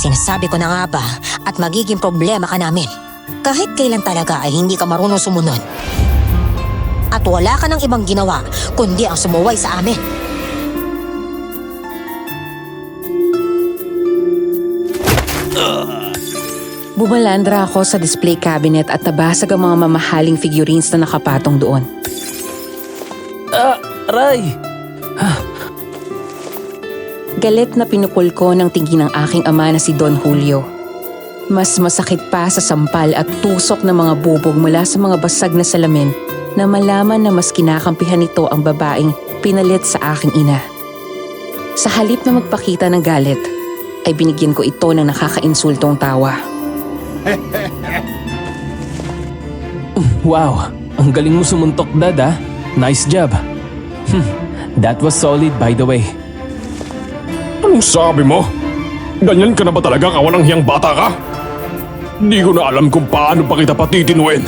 Sinasabi ko na nga ba at magiging problema ka namin. Kahit kailan talaga ay hindi ka marunong sumunod. At wala ka ng ibang ginawa kundi ang sumuway sa amin. Bumalandra ako sa display cabinet at nabasag ang mga mamahaling figurines na nakapatong doon. Aray! Galit na pinupul ko ng tingin ng aking ama na si Don Julio. Mas masakit pa sa sampal at tusok ng mga bubog mula sa mga basag na salamin na malaman na mas kinakampihan nito ang babaeng pinalit sa aking ina. Sa halip na magpakita ng galit, ay binigyan ko ito ng nakakainsultong tawa. Wow, ang galing mo sumuntok, Dad, ah. Nice job. That was solid, by the way. Anong sabi mo? Ganyan ka na ba talaga, kawalang hiyang bata ka? Di ko na alam kung paano pa kita patitinuin.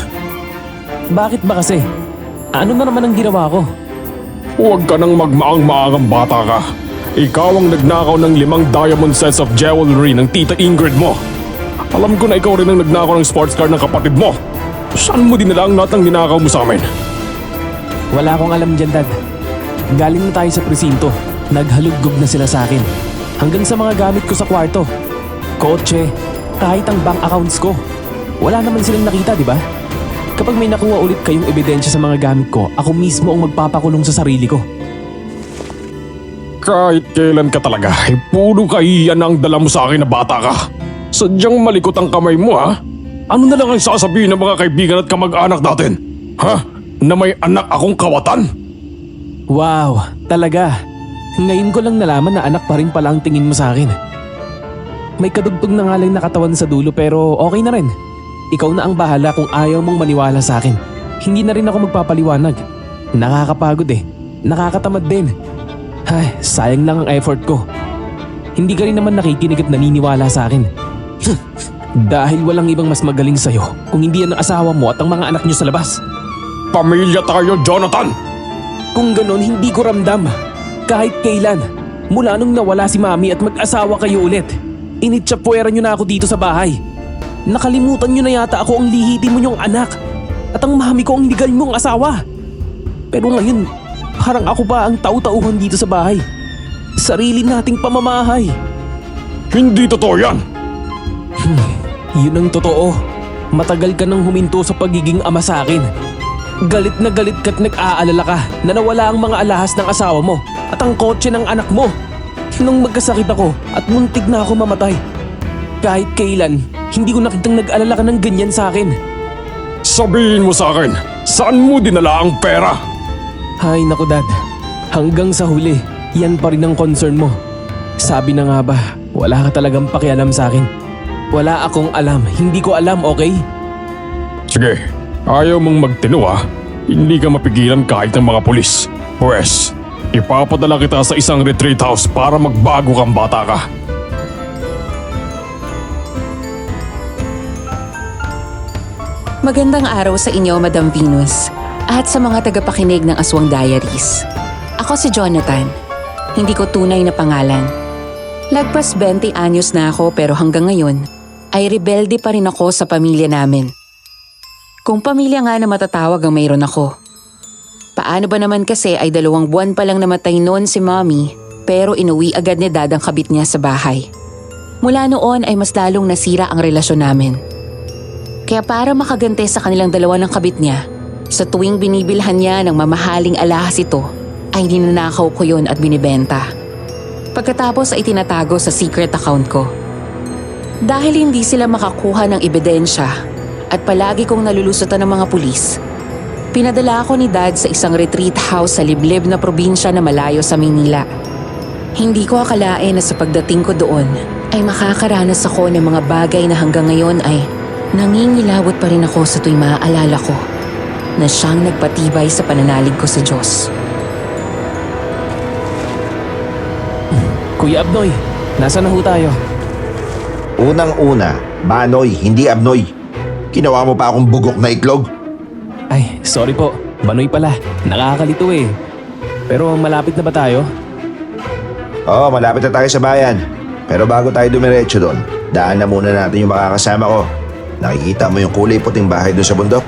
Bakit ba kasi? Ano na naman ang ginawa ko? Huwag ka nang magmaang-maangang bata ka. Ikaw ang nagnakaw ng 5 diamond sets of jewelry ng tita Ingrid mo. Alam ko na ikaw rin ang nagnakaw ng sports car ng kapatid mo. Saan mo dinala ang lahat ng ninakaw mo sa amin? Wala akong alam dyan, Dad. Galing na tayo sa presinto. Naghalugog na sila sa akin. Hanggang sa mga gamit ko sa kwarto. Kotse, kahit ang bank accounts ko. Wala naman silang nakita, di ba? Kapag may nakuha ulit kayong ebidensya sa mga gamit ko, ako mismo ang magpapakulong sa sarili ko. Kahit kailan ka talaga, puro kahiyan ang dala mo sa akin na bata ka. Sadyang malikot ang kamay mo, ha? Ano na lang ang sasabihin ng mga kaibigan at kamag-anak natin? Ha? Na may anak akong kawatan? Wow, talaga. Ngayon ko lang nalaman na anak pa rin pala ang tingin mo sa akin. May kadugtog na nga lang na katawan sa dulo pero okay na rin. Ikaw na ang bahala kung ayaw mong maniwala sa akin. Hindi na rin ako magpapaliwanag. Nakakapagod eh. Nakakatamad din. Ay, sayang lang ang effort ko. Hindi ka rin naman nakikinig at naniniwala sa akin. Dahil walang ibang mas magaling sa'yo kung hindi yan ang asawa mo at ang mga anak niyo sa labas. Pamilya tayo, Jonathan! Kung ganon, hindi ko ramdam. Kahit kailan. Mula nung nawala si Mami at mag-asawa kayo ulit. Initsapwera niyo na ako dito sa bahay. Nakalimutan niyo na yata ako ang lihiti mo niyong anak. At ang mami ko ang legal mong asawa. Pero ngayon, parang ako pa ang tau-tauhan dito sa bahay. Sarili nating pamamahay. Hindi totoo yan! Yun ang totoo. Matagal ka nang huminto sa pagiging ama sa akin. Galit na galit ka't nag-aalala ka na nawala ang mga alahas ng asawa mo at ang kotse ng anak mo. Nung magkasakit ako at muntik na ako mamatay. Kahit kailan, hindi ko nakitang nag-alala ka ng ganyan sa akin. Sabihin mo sa akin, saan mo dinala ang pera? Hay naku, Dad. Hanggang sa huli, yan pa rin ang concern mo. Sabi na nga ba, wala ka talagang pakialam sa akin. Wala akong alam, hindi ko alam, okay? Sige, ayaw mong magtinuwa, hindi ka mapigilan kahit ng mga pulis. Pwes, ipapadala kita sa isang retreat house para magbago kang bata ka. Magandang araw sa inyo, Madam Venus, at sa mga tagapakinig ng Aswang Diaries. Ako si Jonathan. Hindi ko tunay na pangalan. Lagpas 20 anyos na ako pero hanggang ngayon ay rebelde pa rin ako sa pamilya namin. Kung pamilya nga na matatawag ang mayroon ako. Paano ba naman kasi ay 2 buwan pa lang namatay noon si Mommy pero inuwi agad ni Dad ang kabit niya sa bahay. Mula noon ay mas lalong nasira ang relasyon namin. Kaya para makagante sa kanilang dalawa ng kabit niya, sa tuwing binibilhan niya ng mamahaling alahas ito, ay ninanakaw ko yon at binibenta. Pagkatapos ay tinatago sa secret account ko. Dahil hindi sila makakuha ng ebidensya at palagi kong nalulusutan ng mga pulis, pinadala ako ni Dad sa isang retreat house sa liblib na probinsya na malayo sa Maynila. Hindi ko akalain na sa pagdating ko doon ay makakaranas ako ng mga bagay na hanggang ngayon ay nangingilawot pa rin ako sa tuwing maaalala ko na siyang nagpatibay sa pananalig ko sa Diyos. Kuya Abnoy, nasa na ho tayo? Unang-una, Banoy, hindi Abnoy. Ginawa mo pa akong bugok na itlog. Ay, sorry po. Banoy pala. Nakakalito eh. Pero malapit na ba tayo? Oo, malapit na tayo sa bayan. Pero bago tayo dumiretso doon, daan na muna natin yung makakasama ko. Nakikita mo yung kulay puting bahay doon sa bundok?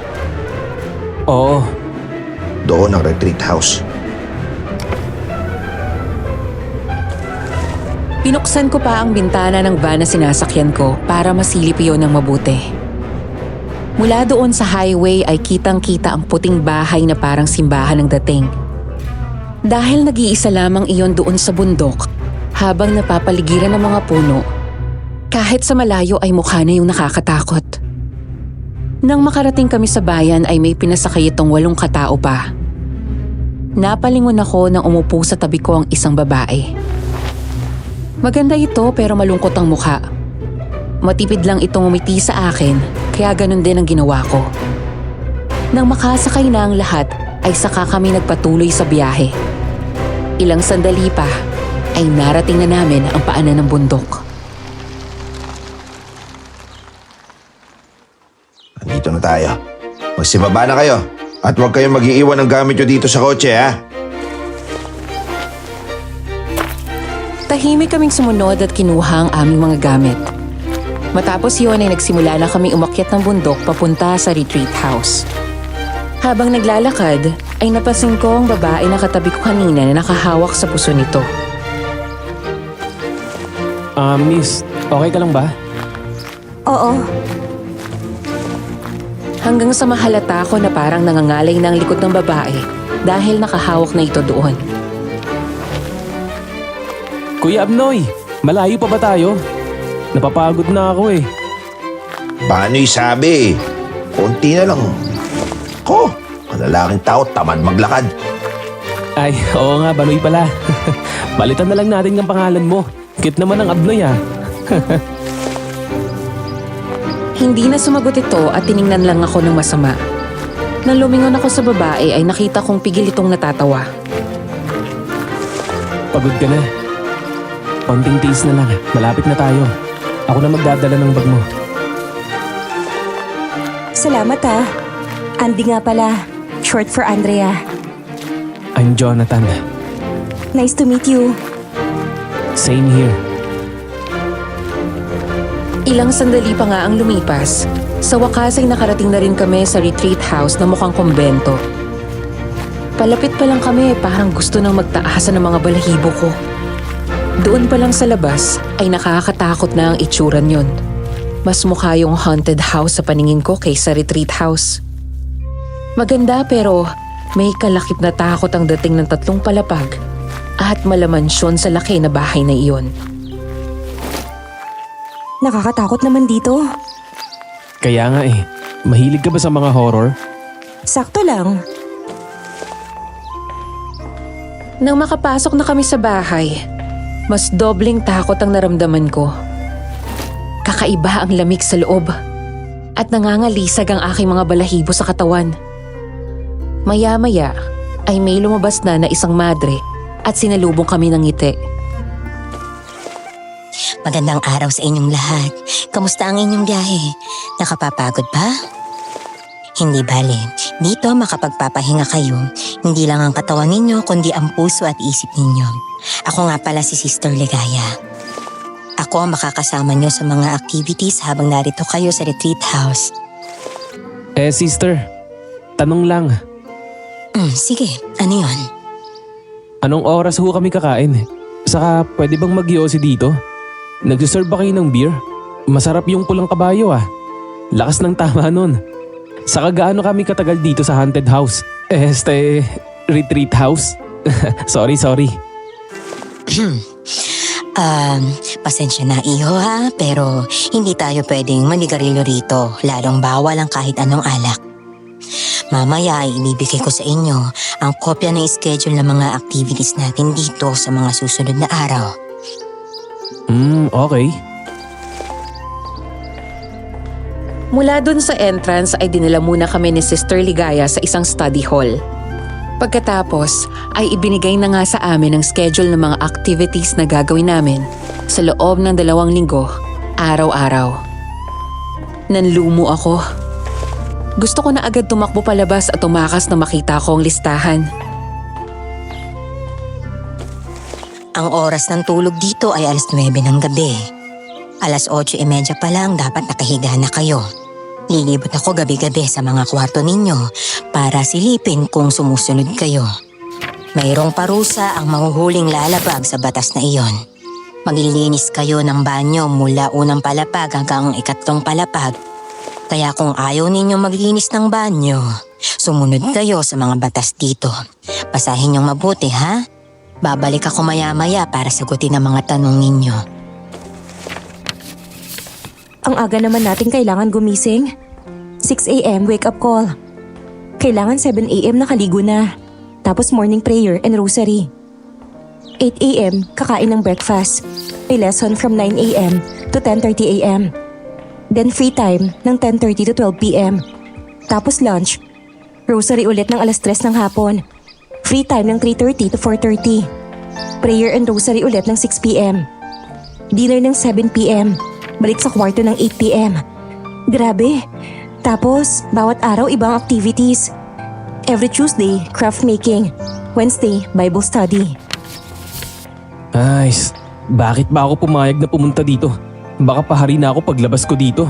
Oo, Doon ang retreat house. Pinuksan ko pa ang bintana ng van na sinasakyan ko para masilip iyon ng mabuti. Mula doon sa highway ay kitang-kita ang puting bahay na parang simbahan ng dating. Dahil nag-iisa lamang iyon doon sa bundok, habang napapaligiran ng mga puno, kahit sa malayo ay mukha na yung nakakatakot. Nang makarating kami sa bayan ay may pinasakay itong 8 katao pa. Napalingon ako nang umupo sa tabi ko ang isang babae. Maganda ito pero malungkot ang mukha. Matipid lang itong umiti sa akin, kaya ganun din ang ginawa ko. Nang makasakay na ang lahat, ay saka kami nagpatuloy sa biyahe. Ilang sandali pa, ay narating na namin ang paanan ng bundok. Andito na tayo. Magsibaba na kayo. At huwag kayong mag-iiwan ng gamit nyo dito sa kotse, ha? Tahimik kaming sumunod at kinuha ang aming mga gamit. Matapos yun ay nagsimula na kami umakyat ng bundok papunta sa retreat house. Habang naglalakad, ay napansin ko ang babae na katabi ko kanina na nakahawak sa puso nito. Miss, okay ka lang ba? Oo, Hanggang sa mahalata ko na parang nangangalay na ang likod ng babae dahil nakahawak na ito doon. Kuya Abnoy, malayo pa ba tayo? Napapagod na ako eh. Paano'y sabi? Konti na lang. Ko, malalaking tao, tamad maglakad. Ay, oo nga, Banoy pala. Palitan na lang natin ng pangalan mo. Cute naman ang Abnoy ah. Hindi na sumagot ito at tiningnan lang ako ng masama. Nang lumingon ako sa babae ay nakita kong pigil itong natatawa. Pagod ka na. Konting tiis na lang, malapit na tayo. Ako na magdadala ng bag mo. Salamat ah. Andy nga pala. Short for Andrea. I'm Jonathan. Nice to meet you. Same here. Ilang sandali pa nga ang lumipas. Sa wakas ay nakarating na rin kami sa retreat house na mukhang kumbento. Palapit pa lang kami parang gusto nang magtaasan ng mga balahibo ko. Doon pa lang sa labas ay nakakatakot na ang itsura niyon. Mas mukha yung haunted house sa paningin ko kaysa retreat house. Maganda pero may kalakip na takot ang dating ng 3 palapag at malamansyon sa laki na bahay na iyon. Nakakatakot naman dito. Kaya nga eh, mahilig ka ba sa mga horror? Sakto lang. Nang makapasok na kami sa bahay, mas dobling takot ang naramdaman ko. Kakaiba ang lamig sa loob at nangangalisag ang aking mga balahibo sa katawan. Maya-maya ay may lumabas na isang madre at sinalubong kami ng ngiti. magandang araw sa inyong lahat. Kamusta ang inyong biyahe? Nakapapagod ba? Hindi bale, dito makapagpapahinga kayo. Hindi lang ang katawan ninyo kundi ang puso at isip ninyo. Ako nga pala si Sister Ligaya. Ako ang makakasama nyo sa mga activities habang narito kayo sa retreat house. Sister, tanong lang. Sige, ano yun? Anong oras ho kami kakain? Saka pwede bang mag-yosi dito? Nagsiserve ba kayo ng beer? Masarap yung pulang kabayo ah. Lakas ng tama nun. Saka gaano kami katagal dito sa haunted house? Retreat house? sorry. Pasensya na iyo ha, pero hindi tayo pwedeng manigarilyo rito, lalong bawal ang kahit anong alak. Mamaya ay ibibigay ko sa inyo ang kopya ng schedule ng mga activities natin dito sa mga susunod na araw. Okay. Mula dun sa entrance ay dinala muna kami ni Sister Ligaya sa isang study hall. Pagkatapos ay ibinigay na nga sa amin ang schedule ng mga activities na gagawin namin sa loob ng 2 linggo, araw-araw. Nanlumo ako. Gusto ko na agad tumakbo palabas at tumakas na makita ko ang listahan. Ang oras ng tulog dito ay alas 9 ng gabi. Alas 8:30 pa lang dapat nakahiga na kayo. Lilibot ako gabi-gabi sa mga kwarto ninyo para silipin kung sumusunod kayo. Mayroong parusa ang mahuhuling lalabag sa batas na iyon. Maglilinis kayo ng banyo mula unang palapag hanggang ikatlong palapag. Kaya kung ayaw ninyo maglinis ng banyo, sumunod kayo sa mga batas dito. Basahin niyong mabuti ha? Babalik ako maya-maya para sagutin ang mga tanong ninyo. Ang aga naman natin kailangan gumising. 6 a.m. wake up call. Kailangan 7 a.m. nakaligo na. Tapos morning prayer and rosary. 8 a.m. kakain ng breakfast. May lesson from 9 a.m. to 10:30 a.m. Then free time ng 10:30 to 12 p.m. Tapos lunch. Rosary ulit ng alas 3 ng hapon. Free time ng 3:30 to 4:30. Prayer and rosary ulit ng 6 p.m. Dinner ng 7 p.m. Balik sa kwarto ng 8 p.m. Grabe. Tapos, bawat araw ibang activities. Every Tuesday, craft making. Wednesday, Bible study. Nice. Bakit ba ako pumayag na pumunta dito? Baka pahari na ako paglabas ko dito.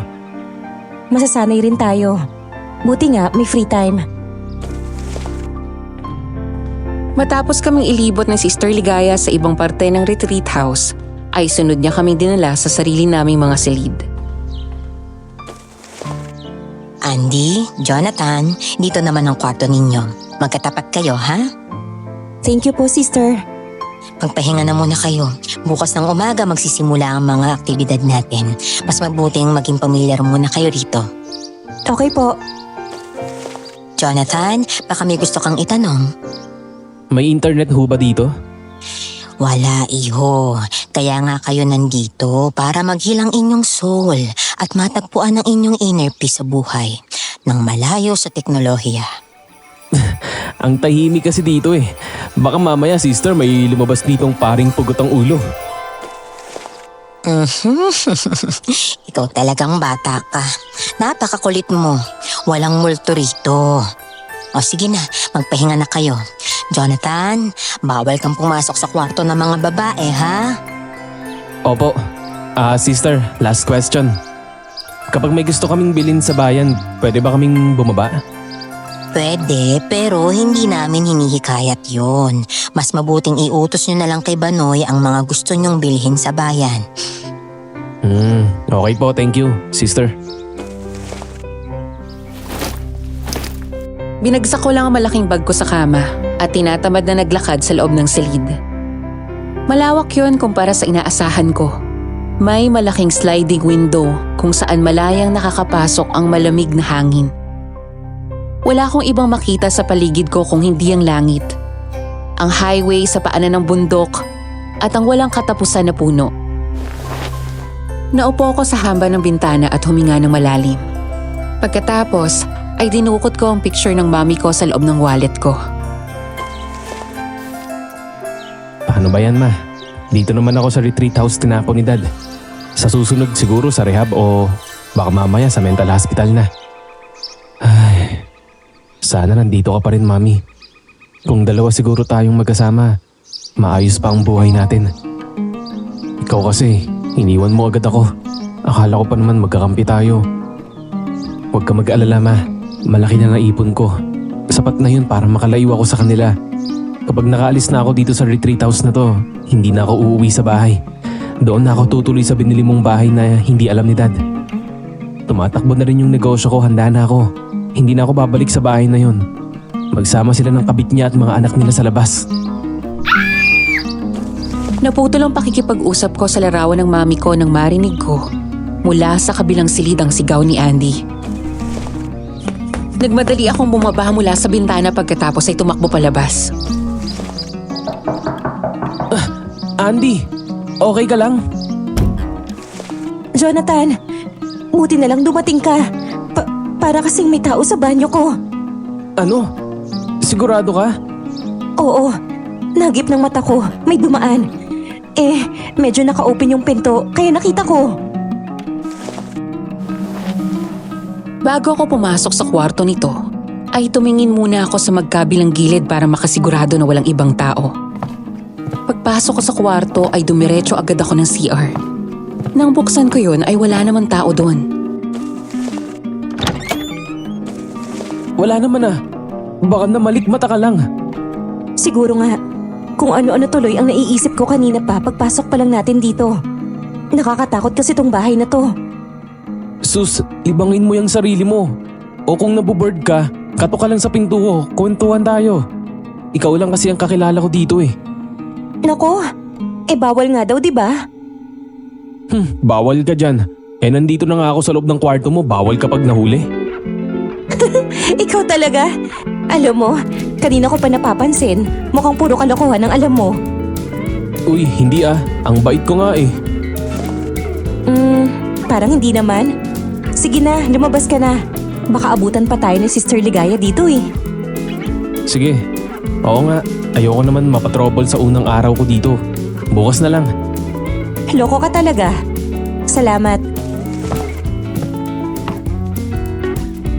Masasanay rin tayo. Buti nga, may free time. Matapos kaming ilibot ng Sister Ligaya sa ibang parte ng retreat house, ay sunod niya kaming dinala sa sarili naming mga silid. Andy, Jonathan, dito naman ang kwarto ninyo. Magkatapat kayo ha? Thank you po, sister. Magpahinga na muna kayo. Bukas ng umaga magsisimula ang mga aktibidad natin. Mas mabuting maging pamilyar muna kayo rito. Okay po. Jonathan, baka may gusto kang itanong. May internet ho ba dito? Wala, iho. Kaya nga kayo nandito para maghilang inyong soul at matagpuan ang inyong inner peace sa buhay nang malayo sa teknolohiya. Ang tahimik kasi dito eh. Baka mamaya sister may lumabas ditong paring pugot ang ulo. Ikaw talagang bata ka. Napakakulit mo. Walang multo rito. O sige na, magpahinga na kayo. Jonathan, bawal kang pumasok sa kwarto ng mga babae, ha? Opo. Sister, last question. Kapag may gusto kaming bilhin sa bayan, pwede ba kaming bumaba? Pwede, pero hindi namin hinihikayat yon. Mas mabuting iutos nyo na lang kay Banoy ang mga gusto nyong bilhin sa bayan. Okay po, thank you, sister. Binagsak ko lang ang malaking bag ko sa kama at tinatamad na naglakad sa loob ng silid. Malawak yun kumpara sa inaasahan ko. May malaking sliding window kung saan malayang nakakapasok ang malamig na hangin. Wala akong ibang makita sa paligid ko kung hindi ang langit. Ang highway sa paanan ng bundok at ang walang katapusan na puno. Naupo ako sa hamba ng bintana at huminga ng malalim. Pagkatapos ay dinukot ko ang picture ng mami ko sa loob ng wallet ko. Paano ba yan, ma? Dito naman ako sa retreat house tinapon ni Dad. Sa susunod siguro sa rehab o baka mamaya sa mental hospital na. Ay, sana nandito ka pa rin, Mami. Kung dalawa siguro tayong magkasama, maayos pa ang buhay natin. Ikaw kasi, iniwan mo agad ako. Akala ko pa naman magkakampi tayo. Huwag ka mag-alala, Ma. Malaki na naipon ko. Sapat na yun para makalayo ako sa kanila. Kapag nakaalis na ako dito sa retreat house na to, hindi na ako uuwi sa bahay. Doon na ako tutuloy sa binili mong bahay na hindi alam ni Dad. Tumatakbo na rin yung negosyo ko, handa na ako. Hindi na ako babalik sa bahay na yun. Magsama sila ng kabit niya at mga anak nila sa labas. Naputol ang pakikipag-usap ko sa larawan ng mami ko nang marinig ko mula sa kabilang silid ang sigaw ni Andy. Nagmadali akong bumaba mula sa bintana pagkatapos ay tumakbo palabas. Andy, okay ka lang? Jonathan, buti na lang dumating ka. Para kasing may tao sa banyo ko. Ano? Sigurado ka? Oo, nagip ng mata ko. May dumaan. Medyo naka-open yung pinto, kaya nakita ko. Bago ako pumasok sa kwarto nito, ay tumingin muna ako sa magkabilang gilid para makasigurado na walang ibang tao. Pagpasok ko sa kwarto ay dumiretso agad ako ng CR. Nang buksan ko yun ay wala namang tao doon. Wala naman ah. Baka namalikmata ka lang. Siguro nga. Kung ano-ano tuloy ang naiisip ko kanina pa pagpasok pa lang natin dito. Nakakatakot kasi tong bahay na to. Sus, libangin mo yung sarili mo. O kung nabuboard ka, kato ka lang sa pinto ko. Kwentuhan tayo. Ikaw lang kasi ang kakilala ko dito eh. Nako, bawal nga daw, di ba? Bawal ka dyan. Nandito na nga ako sa loob ng kwarto mo, bawal kapag nahuli. Ikaw talaga. Alam mo, kanina ko pa napapansin, mukhang puro kalokohan ang alam mo. Uy, hindi ah. Ang bait ko nga eh. Parang hindi naman. Sige na, lumabas ka na. Baka abutan pa tayo ni Sister Ligaya dito eh. Sige. Oo nga, ayoko naman mapatrouble sa unang araw ko dito. Bukas na lang. Loko ka talaga. Salamat.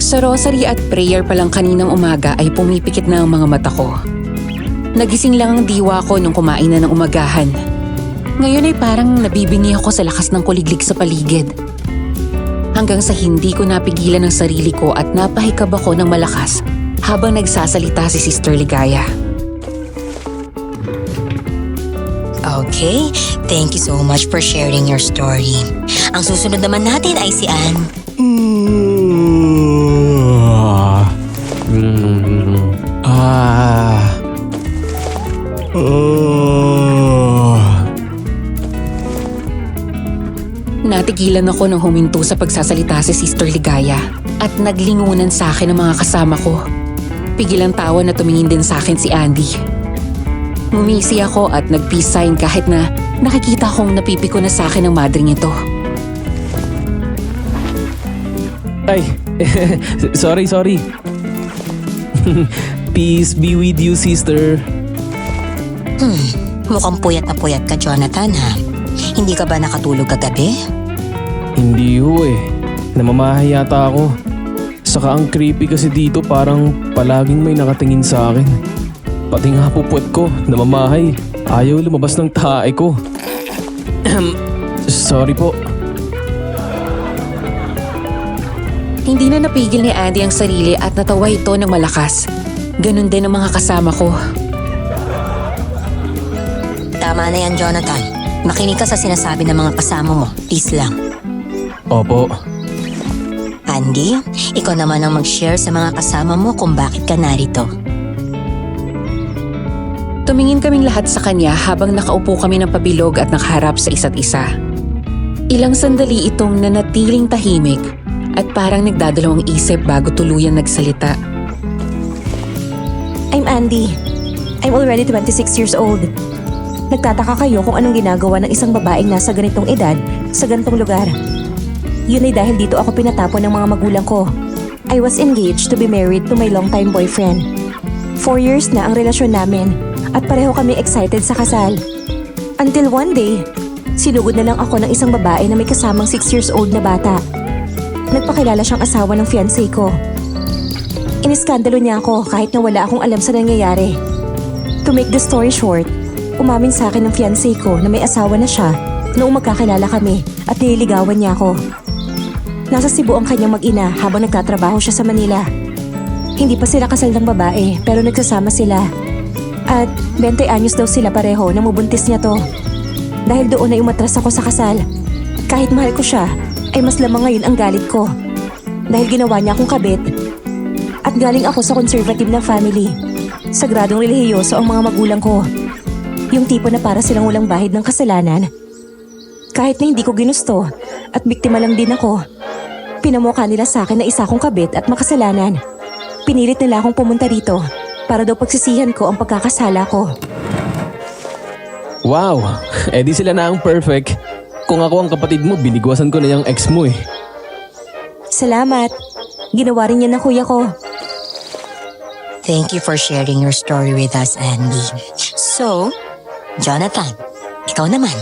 Sa rosary at prayer pa lang kaninang umaga ay pumipikit na ang mga mata ko. Nagising lang ang diwa ko nung kumain na ng umagahan. Ngayon ay parang nabibingi ako sa lakas ng kuliglig sa paligid. Hanggang sa hindi ko napigilan ang sarili ko at napahikab ako ng malakas habang nagsasalita si Sister Ligaya. Okay, thank you so much for sharing your story. Ang susunod naman natin ay si Anne. Natigilan ako nang huminto sa pagsasalita si Sister Ligaya at naglingunan sa akin ang mga kasama ko. Pigilang tawa na tumingin din sa akin si Andy. Ngumisi ako at nag-peace sign kahit na nakikita kong napipiko na sa akin ang madring ito. Ay, sorry. Peace be with you, sister. Mukhang puyat na puyat ka, Jonathan, ha? Hindi ka ba nakatulog kagabi? Hindi ho eh. Namamahay yata ako. Saka ang creepy kasi dito, parang palaging may nakatingin sa akin. Pati nga po puwet ko, namamahay. Ayaw lumabas ng tae ko. Sorry po. Hindi na napigil ni Andy ang sarili at natawa ito ng malakas. Ganon din ang mga kasama ko. Tama na yan, Jonathan. Makinig ka sa sinasabi ng mga kasama mo. Please lang. Opo. Andy, ikaw naman ang mag-share sa mga kasama mo kung bakit ka narito. Tumingin kaming lahat sa kanya habang nakaupo kami ng pabilog at nakaharap sa isa't isa. Ilang sandali itong nanatiling tahimik at parang nagdadalawang isip bago tuluyang nagsalita. I'm Andy. I'm already 26 years old. Nagtataka kayo kung anong ginagawa ng isang babaeng nasa ganitong edad sa ganitong lugar. Yun ay dahil dito ako pinatapon ng mga magulang ko. I was engaged to be married to my longtime boyfriend. 4 years na ang relasyon namin at pareho kami excited sa kasal. Until one day, sinugod na lang ako ng isang babae na may kasamang 6 years old na bata. Nagpakilala siyang asawa ng fiancé ko. Iniskandalo niya ako kahit na wala akong alam sa nangyayari. To make the story short, umamin sa akin ng fiancé ko na may asawa na siya noong magkakilala kami at nililigawan niya ako. Nasa Cebu ang kanyang mag-ina habang nagtatrabaho siya sa Manila. Hindi pa sila kasal ng babae pero nagsasama sila. At 20 anyos daw sila pareho na mabuntis niya to. Dahil doon ay umatras ako sa kasal. Kahit mahal ko siya, ay mas lamang ngayon ang galit ko. Dahil ginawa niya akong kabit. At galing ako sa conservative na family. Sagradong relihiyoso ang mga magulang ko. Yung tipo na para silang walang bahid ng kasalanan. Kahit na hindi ko ginusto at biktima lang din ako. Pinamukha nila sa akin na isa akong kabit at makasalanan. Pinilit nila akong pumunta rito para daw pagsisihan ko ang pagkakasala ko. Wow, edi sila na ang perfect. Kung ako ang kapatid mo, binigwasan ko na yung ex mo eh. Salamat. Ginawa rin niya ng kuya ko. Thank you for sharing your story with us, Andy. So, Jonathan, ikaw naman.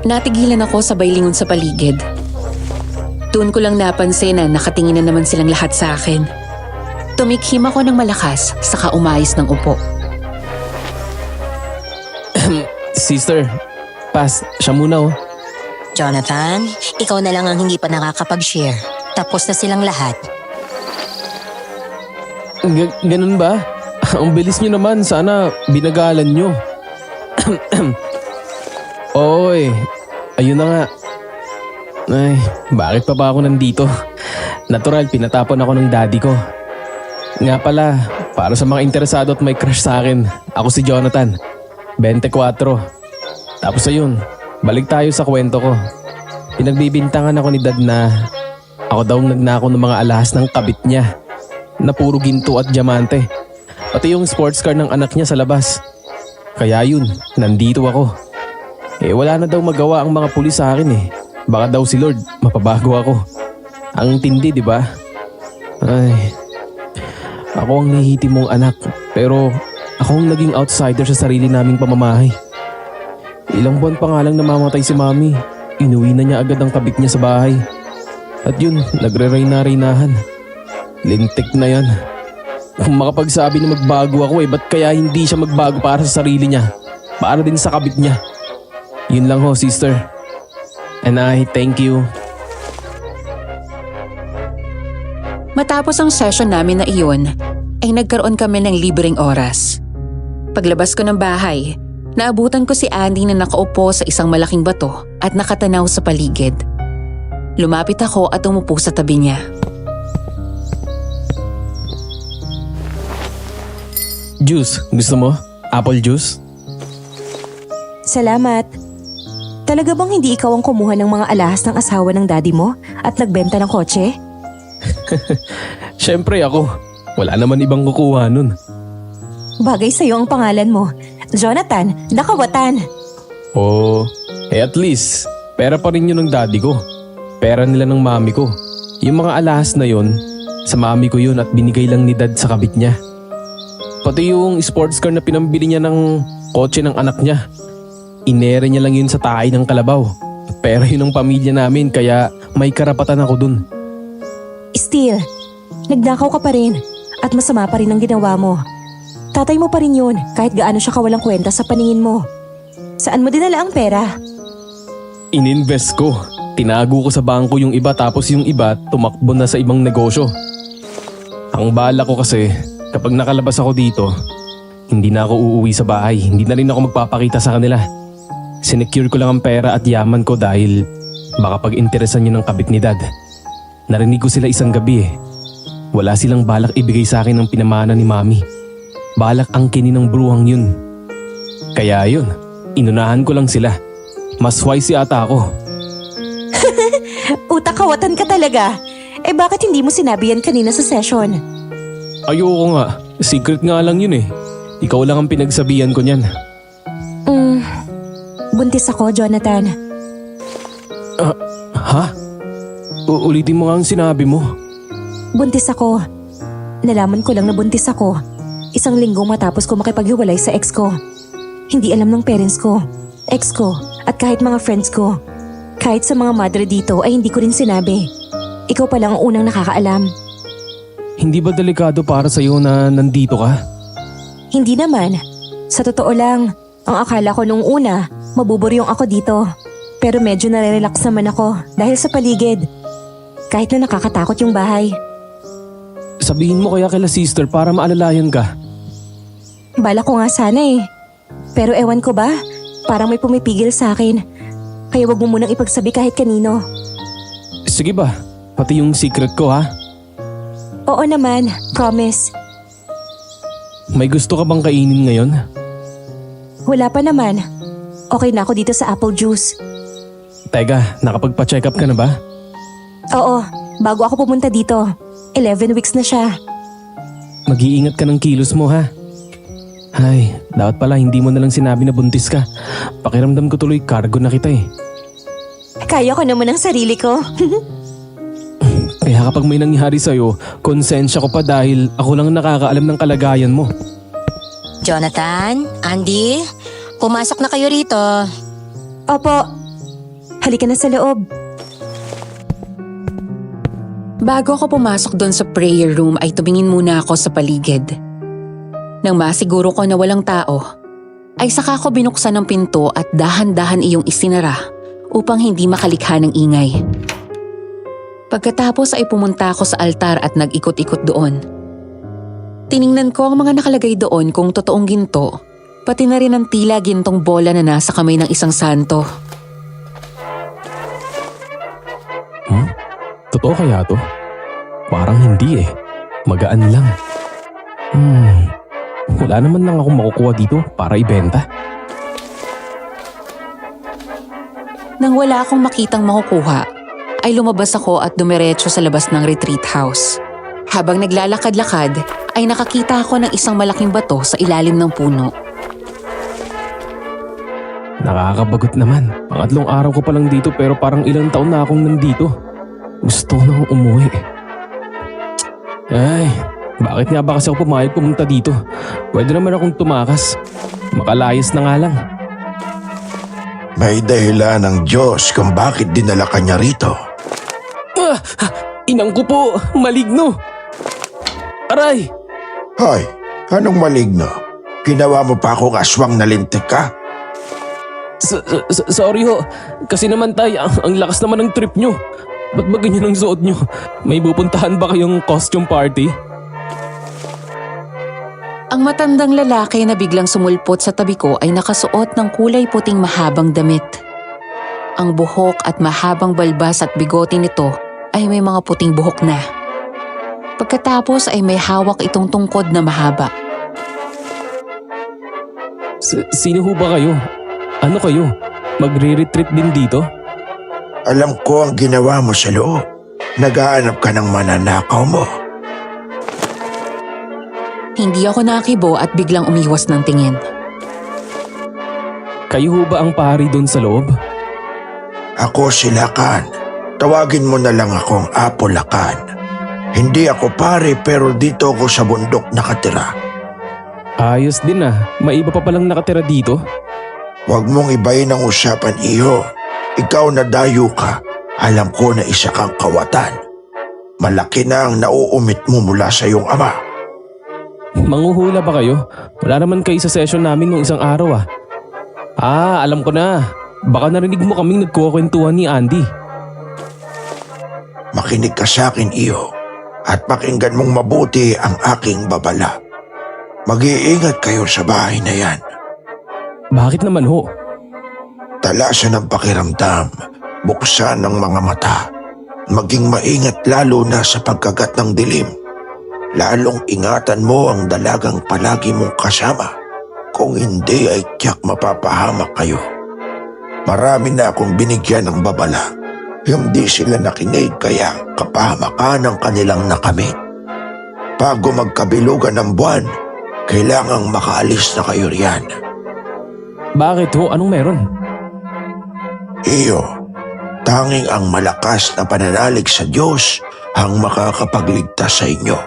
Natigilan ako sabay lingon sa paligid. Doon ko lang napansin na nakatingin na naman silang lahat sa akin. Tumikhim ako ng malakas saka umayos ng upo. Sister, pass. Siya muna oh. Jonathan, ikaw na lang ang hindi pa nakakapag-share. Tapos na silang lahat. Ganun ba? Ang bilis nyo naman. Sana binagalan nyo. Oy, ayun na nga. Ay, bakit pa ba ako nandito? Natural, pinatapon ako ng daddy ko. Nga pala, para sa mga interesado at may crush sa akin, ako si Jonathan, 24. Tapos ayun, balik tayo sa kwento ko. Pinagbibintangan ako ni dad na ako daw nagnakaw ng mga alahas ng kabit niya na puro ginto at diamante. Pati yung sports car ng anak niya sa labas. Kaya yun, nandito ako. Wala na daw magawa ang mga pulis sa akin Baka daw si Lord, mapabago ako. Ang tindi, di ba? Ay, ako ang nahihiti mong anak, pero ako ang naging outsider sa sarili naming pamamahay. Ilang buwan pa nga lang namamatay si Mami. Inuwi na niya agad ang kabit niya sa bahay. At yun, nagre-reyna-reynahan. Lintik na yan. Kung makapagsabi na magbago ako ba't kaya hindi siya magbago para sa sarili niya? Para din sa kabit niya. Yun lang ho, sister. And I thank you. Matapos ang session namin na iyon, ay nagkaroon kami ng libreng oras. Paglabas ko ng bahay, naabutan ko si Andy na nakaupo sa isang malaking bato at nakatanaw sa paligid. Lumapit ako at umupo sa tabi niya. Juice, gusto mo? Apple juice? Salamat. Talaga bang hindi ikaw ang kumuha ng mga alahas ng asawa ng daddy mo at nagbenta ng kotse? Siyempre ako. Wala naman ibang kukuha nun. Bagay sa'yo ang pangalan mo. Jonathan, Nakawatan. Oh, at least, pera pa rin yun ng daddy ko. Pera nila ng mami ko. Yung mga alahas na yun, sa mami ko yun at binigay lang ni dad sa kabit niya. Pati yung sports car na pinambili niya ng kotse ng anak niya. Inere niya lang yun sa tahay ng kalabaw. Pero yun ang pamilya namin kaya may karapatan ako dun. Still, nagnakaw ka pa rin at masama pa rin ang ginawa mo. Tatay mo pa rin yun kahit gaano siya kawalang kwenta sa paningin mo. Saan mo dinala ang pera? Ininvest ko. Tinago ko sa bangko yung iba tapos yung iba tumakbo na sa ibang negosyo. Ang bala ko kasi kapag nakalabas ako dito, hindi na ako uuwi sa bahay. Hindi na rin ako magpapakita sa kanila. Sinecure ko lang ang pera at yaman ko dahil baka pag-interesan yun ng kabit ni dad. Narinig ko sila isang gabi Wala silang balak ibigay sa akin ng pinamana ni mami. Balak angkinin ng bruhang yun. Kaya yun, inunahan ko lang sila. Mas wise ata ako. Utak-kawatan ka talaga. Bakit hindi mo sinabi yan kanina sa session? Ayoko nga. Secret nga lang yun Ikaw lang ang pinagsabihan ko niyan. Buntis ako, Jonathan. Ha? Ulitin mo nga ang sinabi mo. Buntis ako. Nalaman ko lang na buntis ako. 1 linggo matapos ko makipaghiwalay sa ex ko. Hindi alam ng parents ko, ex ko, at kahit mga friends ko. Kahit sa mga madre dito ay hindi ko rin sinabi. Ikaw pa lang ang unang nakakaalam. Hindi ba delikado para sa'yo na nandito ka? Hindi naman. Sa totoo lang, ang akala ko nung una, mabuburyong ako dito. Pero medyo nare-relax naman ako dahil sa paligid. Kahit na nakakatakot yung bahay. Sabihin mo kaya kila sister para maalalayan ka. Bala ko nga sana Pero ewan ko ba, parang may pumipigil sa akin. Kaya wag mo munang ipagsabi kahit kanino. Sige ba, pati yung secret ko ha? Oo naman, promise. May gusto ka bang kainin ngayon? Wala pa naman. Okay na ako dito sa apple juice. Teka, nakapagpa-check up ka na ba? Oo, bago ako pumunta dito. 11 weeks na siya. Mag-iingat ka ng kilos mo ha. Ay, dapat pala hindi mo na lang sinabi na buntis ka. Pakiramdam ko tuloy cargo na kita Kaya ko naman ang sarili ko. Kaya kapag may nangyari sa'yo, konsensya ko pa dahil ako lang nakakaalam ng kalagayan mo. Jonathan, Andy, pumasok na kayo rito. Opo. Halika na sa loob. Bago ako pumasok doon sa prayer room ay tumingin muna ako sa paligid. Nang masiguro ko na walang tao, ay saka ko binuksan ang pinto at dahan-dahan iyong isinara upang hindi makalikha ng ingay. Pagkatapos ay pumunta ako sa altar at nag-ikot-ikot doon. Tiningnan ko ang mga nakalagay doon kung totoong ginto, pati na rin ang tila gintong bola na nasa kamay ng isang santo. Totoo kaya to? Parang hindi eh. Magaan lang. Wala naman lang akong makukuha dito para ibenta. Nang wala akong makitang makukuha, ay lumabas ako at dumiretso sa labas ng retreat house. Habang naglalakad-lakad, ay nakakita ako ng isang malaking bato sa ilalim ng puno. Nakakabagot naman. Pangatlong araw ko pa lang dito pero parang ilang taon na akong nandito. Gusto ko nang umuwi. Ay, bakit nga ba kasi ako pumayag pumunta dito? Pwede naman akong tumakas. Makalayas na nga lang. May dahilan ng Diyos kung bakit dinala ka niya rito. Inang ko po, maligno. Aray! Hoy, anong maligno? Ginawa mo pa akong aswang na lintik ka? Sorry ho. Kasi naman tay, ang lakas naman ng trip nyo. Ba't ba ganyan ang suot nyo? May pupuntahan ba kayong costume party? Ang matandang lalaki na biglang sumulpot sa tabi ko ay nakasuot ng kulay puting mahabang damit. Ang buhok at mahabang balbas at bigote nito ay may mga puting buhok na. Pagkatapos ay may hawak itong tungkod na mahaba. Sino ho ba kayo? Ano kayo? Magre-retreat din dito? Alam ko ang ginawa mo sa loob. Nagaanap ka ng mananakaw mo. Hindi ako nakibo at biglang umiwas ng tingin. Kayo ho ba ang pari doon sa loob? Ako si Lakan. Tawagin mo na lang akong Apo Lakan. Hindi ako pare pero dito ako sa bundok nakatira. Ayos din ah. May iba pa palang nakatira dito? Huwag mong ibayin ang usapan, iho. Ikaw na dayo ka. Alam ko na isa kang kawatan. Malaki na ang nauumit mo mula sa iyong ama. Manguhula ba kayo? Wala naman kayo sa session namin nung isang araw ah. Alam ko na. Baka narinig mo kaming nagkukwentuhan ni Andy. Makinig ka sa akin, iho. At pakinggan mong mabuti ang aking babala. Mag-iingat kayo sa bahay na yan. Bakit naman ho? Talasan ang pakiramdam, buksan ang mga mata. Maging maingat lalo na sa pagkagat ng dilim. Lalong ingatan mo ang dalagang palagi mong kasama. Kung hindi ay tiyak mapapahamak kayo. Marami na akong binigyan ng babala. Hindi sila nakinig kaya kapahamakan ang kanilang nakamit. Bago magkabilugan ng buwan, kailangang makaalis na kayo riyan. Bakit ho? Anong meron? Iyo, tanging ang malakas na pananalig sa Diyos ang makakapagligtas sa inyo.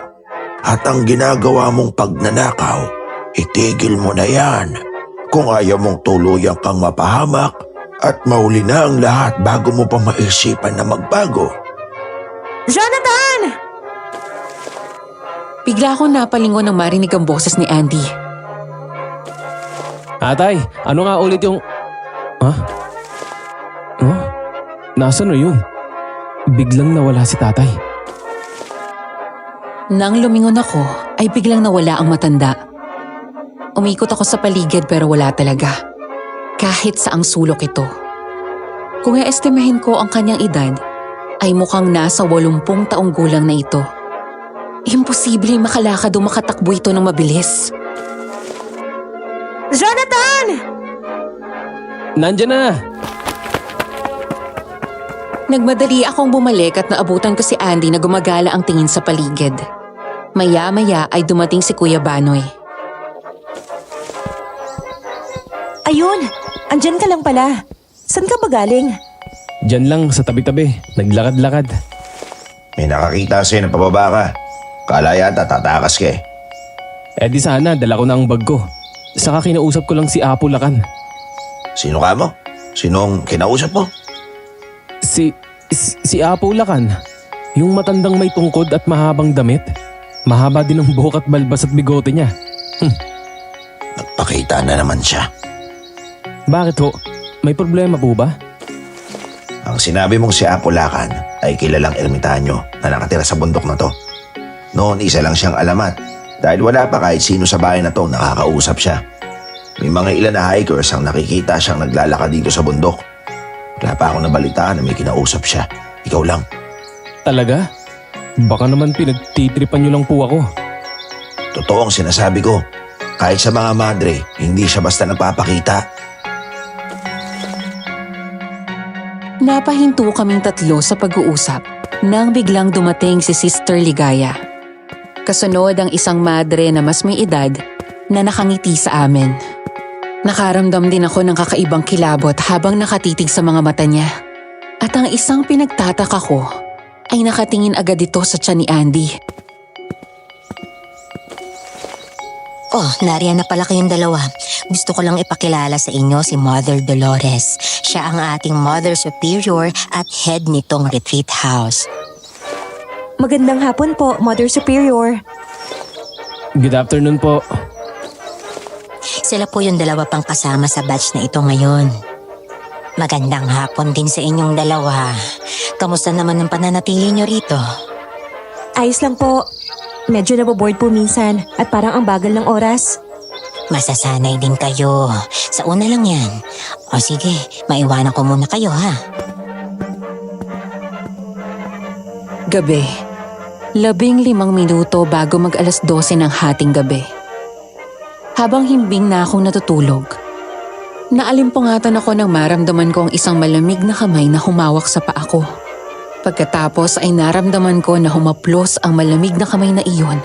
At ang ginagawa mong pagnanakaw, itigil mo na yan. Kung ayaw mong tuluyang kang mapahamak at mahuli na ang lahat bago mo pa maisipan na magbago. Jonathan! Bigla akong napalingon nang marinig ang boses ni Andy. Atay, ano nga ulit yung... Nasaan na yun? Biglang nawala si tatay. Nang lumingon ako, ay biglang nawala ang matanda. Umikot ako sa paligid pero wala talaga. Kahit saang sulok ito. Kung i-estimahin ko ang kanyang edad, ay mukhang nasa 80 taong gulang na ito. Imposible makalakad o makatakbo ito ng mabilis. Jonathan! Nandyan na! Nagmadali akong bumalik at naabutan ko si Andy na gumagala ang tingin sa paligid. Maya-maya ay dumating si Kuya Banoy. Ayun! Andyan ka lang pala. Saan ka ba galing? Diyan lang sa tabi-tabi, naglakad-lakad. May nakakita sa'yo na pababa ka. Kala yata tatakas ka eh. Eh di sana, dala ko na ang bag ko. Saka kinausap ko lang si Apo Lakan. Sino ka mo? Sinong kinausap mo? Si Apo Lakan. Yung matandang may tungkod at mahabang damit. Mahaba din ang buhok at balbas at bigote niya. Pakita na naman siya. Bakit ho? May problema po ba? Ang sinabi mong si Apulakan ay kilalang ermitanyo na nakatira sa bundok na to. Noon isa lang siyang alamat dahil wala pa kahit sino sa bahay na to nakakausap siya. May mga ilan na hikers ang nakikita siyang naglalakad dito sa bundok. Wala pa ako nabalitaan na may kinausap siya. Ikaw lang. Talaga? Baka naman pinagtitripan niyo lang po ako. Totoo ang sinasabi ko. Kahit sa mga madre, hindi siya basta nagpapakita. Napahinto kaming tatlo sa pag-uusap nang biglang dumating si Sister Ligaya. Kasunod ang isang madre na mas may edad na nakangiti sa amin. Nakaramdam din ako ng kakaibang kilabot habang nakatitig sa mga mata niya. At ang isang pinagtataka ko ay nakatingin agad ito sa tiyan ni Andy. Oh, nariyan na pala kayong dalawa. Gusto ko lang ipakilala sa inyo si Mother Dolores. Siya ang ating Mother Superior at head nitong retreat house. Magandang hapon po, Mother Superior. Good afternoon po. Sila po yung dalawa pang kasama sa batch na ito ngayon. Magandang hapon din sa inyong dalawa. Kamusta naman ang pananatili nyo rito? Ayos lang po. Medyo naboboard po minsan at parang ang bagal ng oras. Masasanay din kayo. Sa una lang yan. O sige, maiwanan ko muna kayo ha. Gabi. 15 minuto bago mag-alas 12 ng hating gabi. Habang himbing na akong natutulog, naalimpungatan ako nang maramdaman ko ang isang malamig na kamay na humawak sa paa ko. Pagkatapos ay naramdaman ko na humaplos ang malamig na kamay na iyon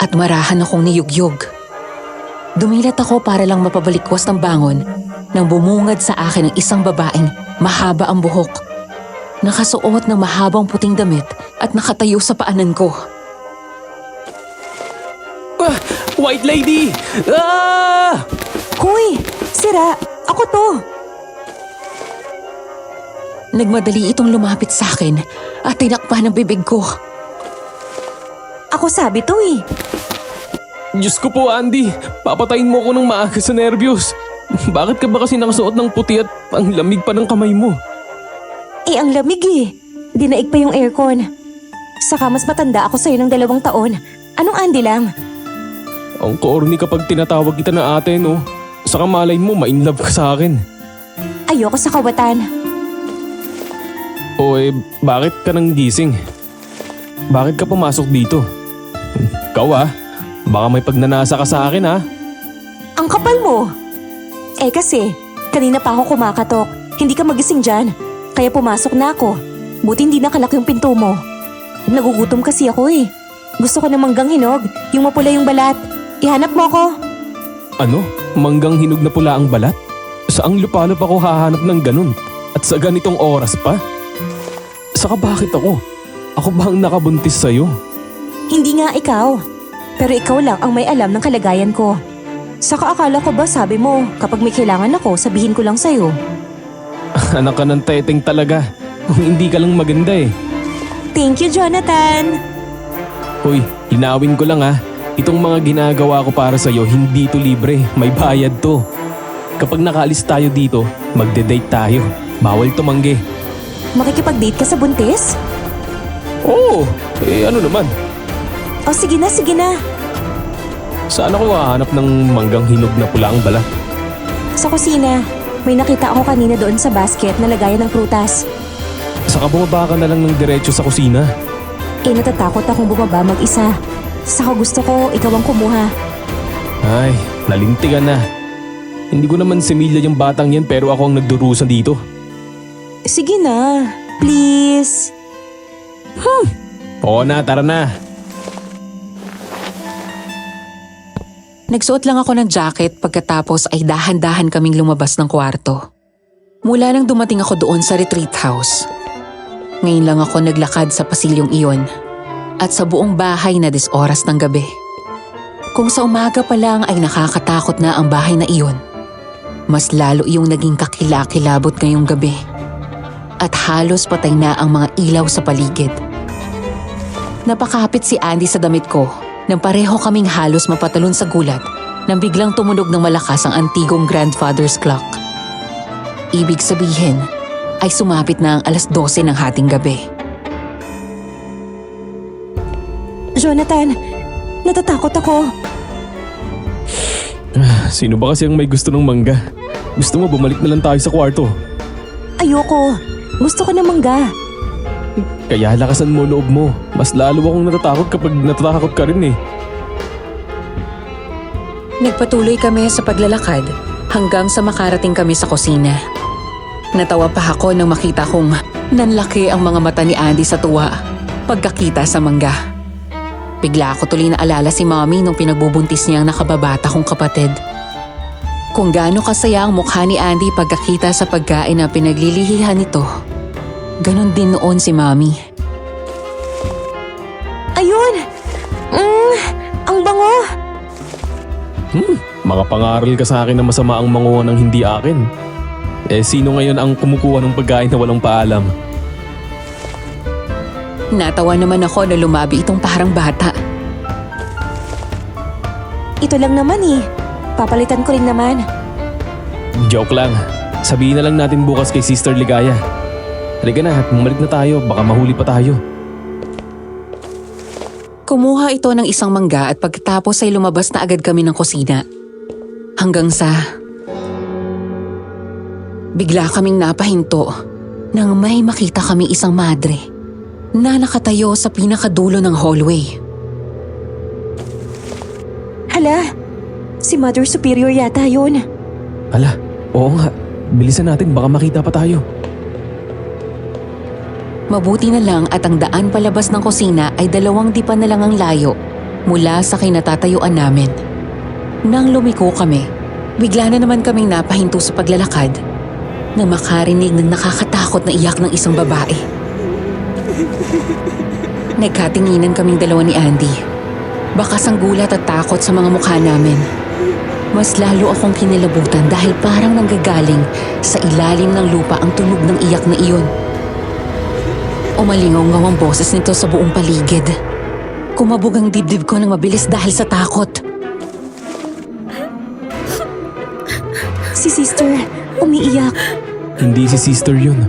at marahan akong niyugyog. Dumilat ako para lang mapabalikwas ng bangon nang bumungad sa akin ang isang babaeng mahaba ang buhok, nakasuot ng mahabang puting damit at nakatayo sa paanan ko. Ah! White Lady! Ah! Hoy! Sira! Ako to! Nagmadali itong lumapit sa akin at tinakpan ang bibig ko. Ako sabi to eh. Diyos ko po, Andy. Papatayin mo ko ng maaga sa nervyos. Bakit ka ba kasi nakasuot ng puti at ang lamig pa ng kamay mo? Eh ang lamig eh. Dinaig pa yung aircon. Saka mas matanda ako sa'yo ng 2 taon. Anong Andy lang? Ang corny kapag tinatawag kita na ate, no? Saka malay mo, ma-inlove ka sa akin. Ayoko sa kawatan. O bakit ka nang gising? Bakit ka pumasok dito? Ikaw baka may pagnanasa ka sa akin Ang kapal mo! Eh kasi, kanina pa ako kumakatok. Hindi ka magising dyan. Kaya pumasok na ako. Buti hindi nakalak yung pinto mo. Nagugutom kasi ako eh. Gusto ko ng manggang hinog, yung mapula yung balat. Ihanap mo ako. Ano? Manggang hinog na pula ang balat? Saang lupalop ako hahanap ng ganun? At sa ganitong oras pa? Saka bakit ako? Ako ba ang nakabuntis sa'yo? Hindi nga ikaw. Pero ikaw lang ang may alam ng kalagayan ko. Saka akala ko ba sabi mo, kapag may kailangan ako, sabihin ko lang sa'yo. Anak ka ng teteng talaga. Kung hindi ka lang maganda eh. Thank you, Jonathan! Hoy, linawin ko lang Itong mga ginagawa ko para sa'yo, hindi to libre. May bayad to. Kapag nakaalis tayo dito, magde-date tayo. Bawal tumanggi. Makikipag-date ka sa buntis? Oo, ano naman. O sige na, sige na. Saan ako hahanap ng manggang hinog na pula ang balat? Sa kusina. May nakita ako kanina doon sa basket na lagayan ng prutas. Saka bumaba ka na lang ng diretso sa kusina. Eh natatakot akong bumaba mag-isa. Saka gusto ko ikaw ang kumuha. Ay, nalintigan na. Hindi ko naman similya yung batang yan pero ako ang nagdurusa dito. Sige na, please. Oo na, tara na. Nagsuot lang ako ng jacket pagkatapos ay dahan-dahan kaming lumabas ng kwarto. Mula nang dumating ako doon sa retreat house. Ngayon lang ako naglakad sa pasilyong iyon at sa buong bahay na 10 oras ng gabi. Kung sa umaga pa lang ay nakakatakot na ang bahay na iyon, mas lalo iyong naging kakilakilabot ngayong gabi. At halos patay na ang mga ilaw sa paligid. Napakapit si Andy sa damit ko nang pareho kaming halos mapatalon sa gulat nang biglang tumunog ng malakas ang antigong grandfather's clock. Ibig sabihin ay sumapit na ang 12:00 ng hating gabi. Jonathan, natatakot ako. Sino ba kasi ang may gusto ng mangga? Gusto mo bumalik na lang tayo sa kwarto? Ayoko. Gusto ko na mangga. Kaya lakasan mo loob mo. Mas lalo akong natatakot kapag natatakot ka rin eh. Nagpatuloy kami sa paglalakad hanggang sa makarating kami sa kusina. Natawa pa ako nang makita kong nanlaki ang mga mata ni Andy sa tuwa pagkakita sa mangga. Bigla ako tuloy naalala si Mommy nung pinagbubuntis niyang nakababata kong kapatid. Kung gaano kasaya ang mukha ni Andy pagkakita sa pagkain na pinaglilihihan nito, ganon din noon si Mommy. Ayun! Ang bango! Mga pangaral ka sa akin na masama ang manguha ng hindi akin. Eh sino ngayon ang kumukuha ng pagkain na walang paalam? Natawa naman ako na lumabi itong parang bata. Ito lang naman eh. Papalitan ko rin naman. Joke lang. Sabihin na lang natin bukas kay Sister Ligaya. Halika na at bumalik na tayo, baka mahuli pa tayo. Kumuha ito ng isang mangga at pagkatapos ay lumabas na agad kami ng kusina. Hanggang sa bigla kaming napahinto nang may makita kaming isang madre na nakatayo sa pinakadulo ng hallway. Hala, si Mother Superior yata yun. Hala, oo nga. Bilisan natin, baka makita pa tayo. Mabuti na lang at ang daan palabas ng kusina ay 2 dipan na lang ang layo mula sa kinatatayuan namin. Nang lumiko kami, bigla na naman kaming napahinto sa paglalakad na makarinig ng nakakatakot na iyak ng isang babae. Nagkatinginan kaming 2 ni Andy. Bakas ang gulat at takot sa mga mukha namin. Mas lalo akong kinilabutan dahil parang nanggagaling sa ilalim ng lupa ang tunog ng iyak na iyon. Umalingaw-ngaw ang boses nito sa buong paligid. Kumabog ang dibdib ko ng mabilis dahil sa takot. Si Sister, umiiyak. Hindi si Sister yun.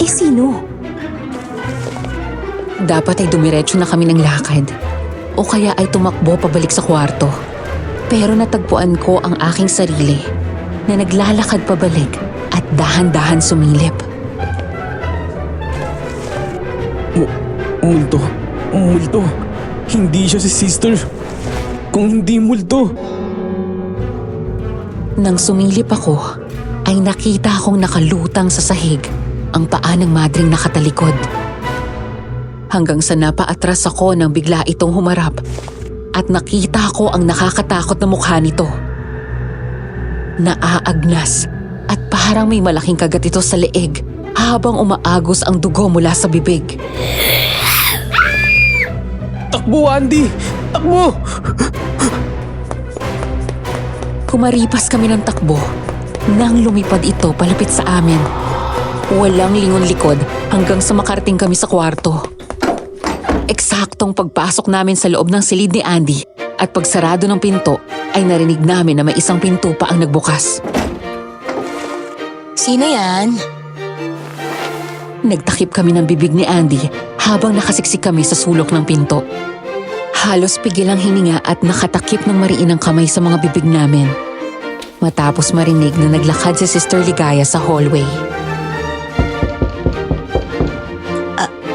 Eh sino? Dapat ay dumiretso na kami ng lakad o kaya ay tumakbo pabalik sa kwarto. Pero natagpuan ko ang aking sarili na naglalakad pabalik at dahan-dahan sumilip. Multo. Multo. Hindi siya si Sister. Kung hindi multo. Nang sumilip ako, ay nakita akong nakalutang sa sahig ang paa ng madring nakatalikod. Hanggang sa napaatras ako nang bigla itong humarap at nakita ko ang nakakatakot na mukha nito. Naaagnas at parang may malaking kagat ito sa leeg habang umaagos ang dugo mula sa bibig. Takbo, Andy! Takbo! Kumaripas kami ng takbo nang lumipad ito palapit sa amin. Walang lingon likod hanggang sa makarating kami sa kwarto. Eksaktong pagpasok namin sa loob ng silid ni Andy at pagsarado ng pinto ay narinig namin na may isang pinto pa ang nagbukas. Sino yan? Nagtakip kami ng bibig ni Andy habang nakasiksik kami sa sulok ng pinto. Halos pigil ang hininga at nakatakip ng mariin ang kamay sa mga bibig namin. Matapos marinig na naglakad si Sister Ligaya sa hallway.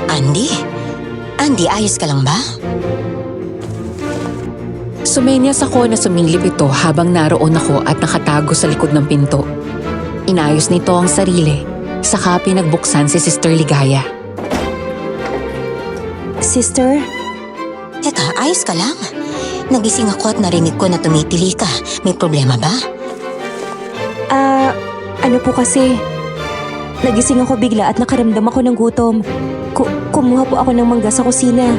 Andy? Andy, ayos ka lang ba? Sumenyas ako na sumilip ito habang naroon ako at nakatago sa likod ng pinto. Inayos nito ang sarili, saka pinagbuksan si Sister Ligaya. Sister? Teka, ayos ka lang? Nagising ako at narinig ko na tumitili ka. May problema ba? Ano po kasi? Nagising ako bigla at nakaramdam ako ng gutom. Kumuha po ako ng mangga sa kusina.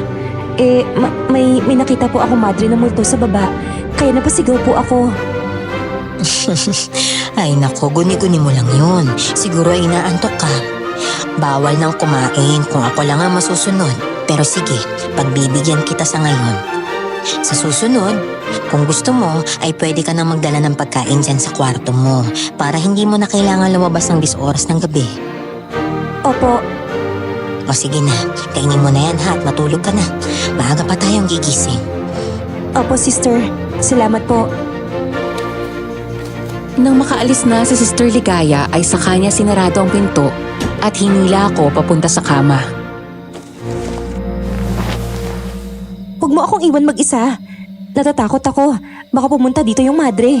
May nakita po ako madre na multo sa baba. Kaya napasigaw po ako. Ay nako, guni-guni mo lang yun. Siguro ay inaantok ka. Bawal nang kumain kung ako lang ang masusunod. Pero sige, pagbibigyan kita sa ngayon. Sa susunod, kung gusto mo, ay pwede ka nang magdala ng pagkain dyan sa kwarto mo para hindi mo na kailangan lumabas ng 10 oras ng gabi. Opo, O sige na, kainin mo na yan ha at matulog ka na. Maaga pa tayong gigising. opo sister. Salamat po. Nang makaalis na si Sister Ligaya ay sa kanya sinarado ang pinto at hinila ako papunta sa kama. Huwag mo akong iwan mag-isa. Natatakot ako. Baka pumunta dito yung madre.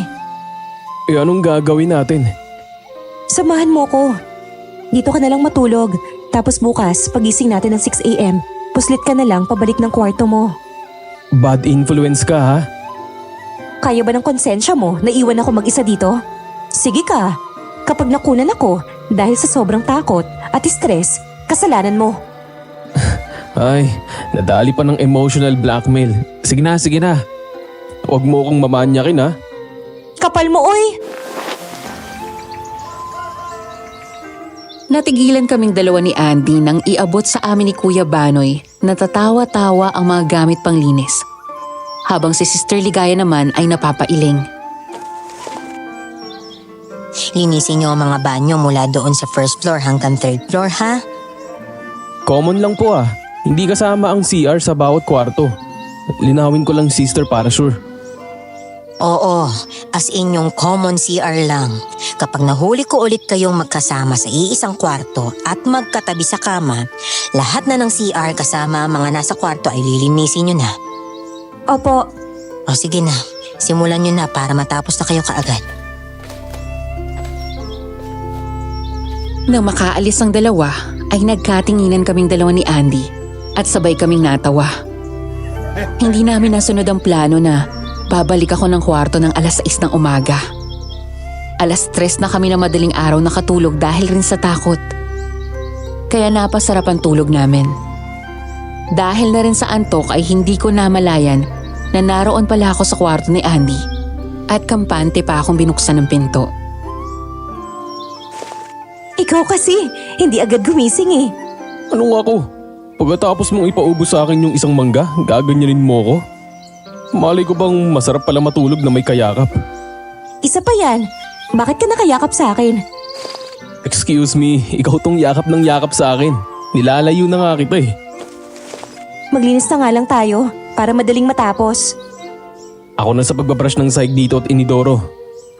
Eh anong gagawin natin? Samahan mo ko. Dito ka na lang matulog. Tapos bukas, pagising natin ng 6 a.m., puslit ka na lang pabalik ng kwarto mo. Bad influence ka ha? Kaya ba ng konsensya mo na iwan ako mag-isa dito? Sige ka. Kapag nakunan ako dahil sa sobrang takot at stress, kasalanan mo. Ay, nadali pa ng emotional blackmail. Sige na. Huwag mo akong mamanyakin ha. Kapal mo, oy! Natigilan kaming dalawa ni Andy nang iabot sa amin ni Kuya Banoy na tatawa-tawa ang mga gamit panglinis. Habang si Sister Ligaya naman ay napapailing. Linisin niyo ang mga banyo mula doon sa first floor hanggang third floor ha. Common lang po ah. Hindi kasama ang CR sa bawat kwarto. Linawin ko lang sister para sure. Oo, as in yung common CR lang. Kapag nahuli ko ulit kayong magkasama sa iisang kwarto at magkatabi sa kama, lahat na ng CR kasama ang mga nasa kwarto ay lilinisin nyo na. Opo, O sige na, simulan nyo na para matapos na kayo kaagad. Nang makaalis ang dalawa, ay nagkatinginan kaming dalawa ni Andy at sabay kaming natawa. Hindi namin nasunod ang plano na babalik ako ng kwarto ng 6:00 ng umaga. 3:00 na kami na madaling araw nakatulog dahil rin sa takot. Kaya napasarap ang tulog namin. Dahil na rin sa antok ay hindi ko namalayan na naroon pala ako sa kwarto ni Andy at kampante pa akong binuksan ng pinto. ikaw kasi, hindi agad gumising eh. Anong ako? Pagkatapos mong ipaubos sa akin yung isang mangga, gaganyanin mo ko? Malay ko bang masarap pala matulog na may kayakap? Isa pa yan, bakit ka nakayakap sa akin? Excuse me, ikaw tong yakap ng yakap sa akin. Nilalayo na nga kita eh. Maglinis na nga lang tayo, para madaling matapos. Ako na sa pagbabrush ng sahig dito at inidoro.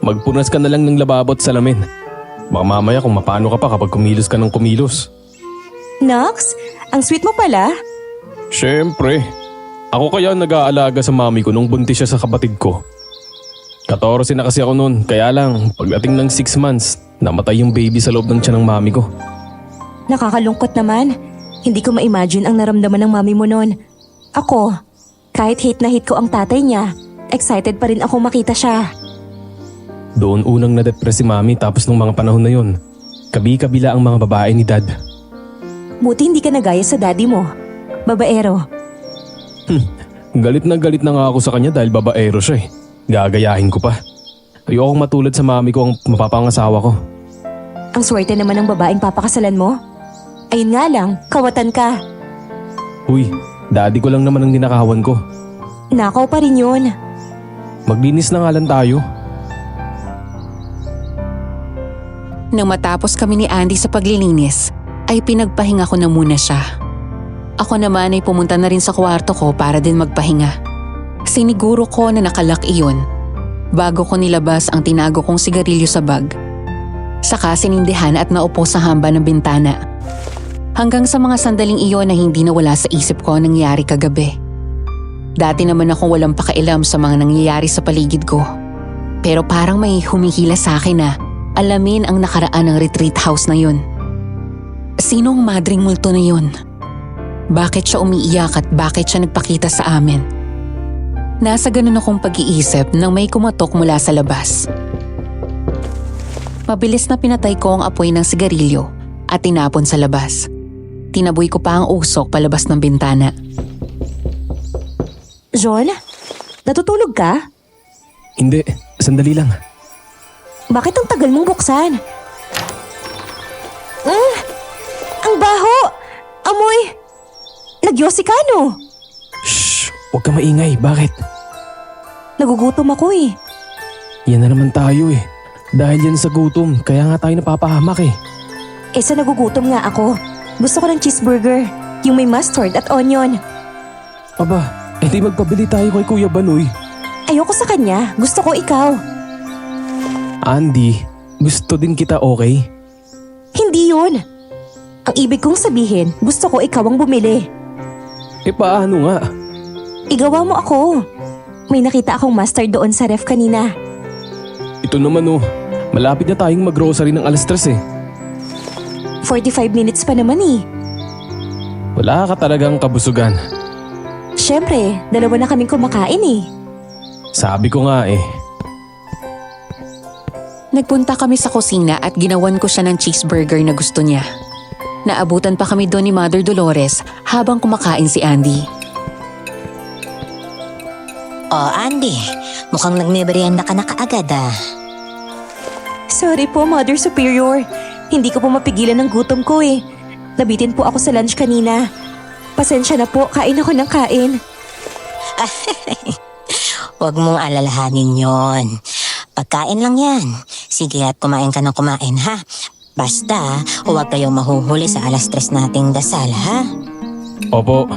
Magpunas ka na lang ng lababo at salamin. Baka mamaya kung mapano ka pa kapag kumilos ka ng kumilos. Nox, ang sweet mo pala. Siyempre. Ako kaya nag-aalaga sa mami ko nung buntis siya sa kapatid ko. 14 na kasi ako noon, kaya lang pagdating ng 6 months, namatay yung baby sa loob ng tiyan ng mami ko. Nakakalungkot naman. Hindi ko ma-imagine ang naramdaman ng mami mo noon. Ako, kahit hate na hate ko ang tatay niya, excited pa rin ako makita siya. Doon unang na-depress si mami tapos nung mga panahon na yon, kabi-kabila ang mga babae ni dad. Buti hindi ka nagaya sa daddy mo. Babaero. Galit na nga ako sa kanya dahil babaero siya eh. Gagayahin ko pa. Ayokong matulad sa mami ko ang mapapangasawa ko. Ang swerte naman ng babaeng papakasalan mo. Ayun nga lang, kawatan ka. Uy, daddy ko lang naman ang ninakawan ko. Nakaw pa rin yun. Maglinis na nga lang tayo. Nang matapos kami ni Andy sa paglilinis, ay pinagpahinga ko na muna siya. Ako naman ay pumunta na rin sa kwarto ko para din magpahinga. Siniguro ko na nakalak iyon bago ko nilabas ang tinago kong sigarilyo sa bag. Saka sinindihan at naupo sa hamba ng bintana. Hanggang sa mga sandaling iyon na hindi nawala sa isip ko ang nangyari kagabi. Dati naman akong walang pakialam sa mga nangyayari sa paligid ko. Pero parang may humihila sa akin na alamin ang nakaraan ng retreat house na yun. Sino ang madring multo na yun? Bakit siya umiiyak at bakit siya nagpakita sa amin? Nasa ganun akong pag-iisip nang may kumatok mula sa labas. Mabilis na pinatay ko ang apoy ng sigarilyo at tinapon sa labas. Tinaboy ko pa ang usok palabas ng bintana. John, natutulog ka? Hindi, sandali lang. Bakit ang tagal mong buksan? Ang baho! Amoy! Nagyosikano! Shh! Huwag ka ka maingay. Bakit? Nagugutom ako eh. Yan na naman tayo eh. Dahil yan sa gutom, kaya nga tayo napapahamak eh. Eh sa nagugutom nga ako. Gusto ko ng cheeseburger. Yung may mustard at onion. Aba, edi magpabili tayo kay Kuya Banoy. Ayoko sa kanya. Gusto ko ikaw. Andy, gusto din kita, okay? Hindi yun. Ang ibig kong sabihin, gusto ko ikaw ang bumili. Eh paano nga? Igawa mo ako. May nakita akong mustard doon sa ref kanina. Ito naman oh, malapit na tayong mag-grocery ng 3:00 eh. 45 minutes pa naman eh. Wala ka talagang kabusugan. Siyempre, 2 na kaming kumakain eh. Sabi ko nga eh. Nagpunta kami sa kusina at ginawan ko siya ng cheeseburger na gusto niya. Naabutan pa kami doon ni Mother Dolores habang kumakain si Andy. Oh, Andy, mukhang nagmemorianda ka na kaagad ah. Sorry po, Mother Superior. Hindi ko po mapigilan ng gutom ko eh. Nabitin po ako sa lunch kanina. Pasensya na po, kain ako ng kain. Huwag mong alalahanin yon. Pagkain lang yan. Sige at kumain ka ng kumain ha. Basta, huwag kayong mahuhuli sa 3:00 nating dasal ha. Opo.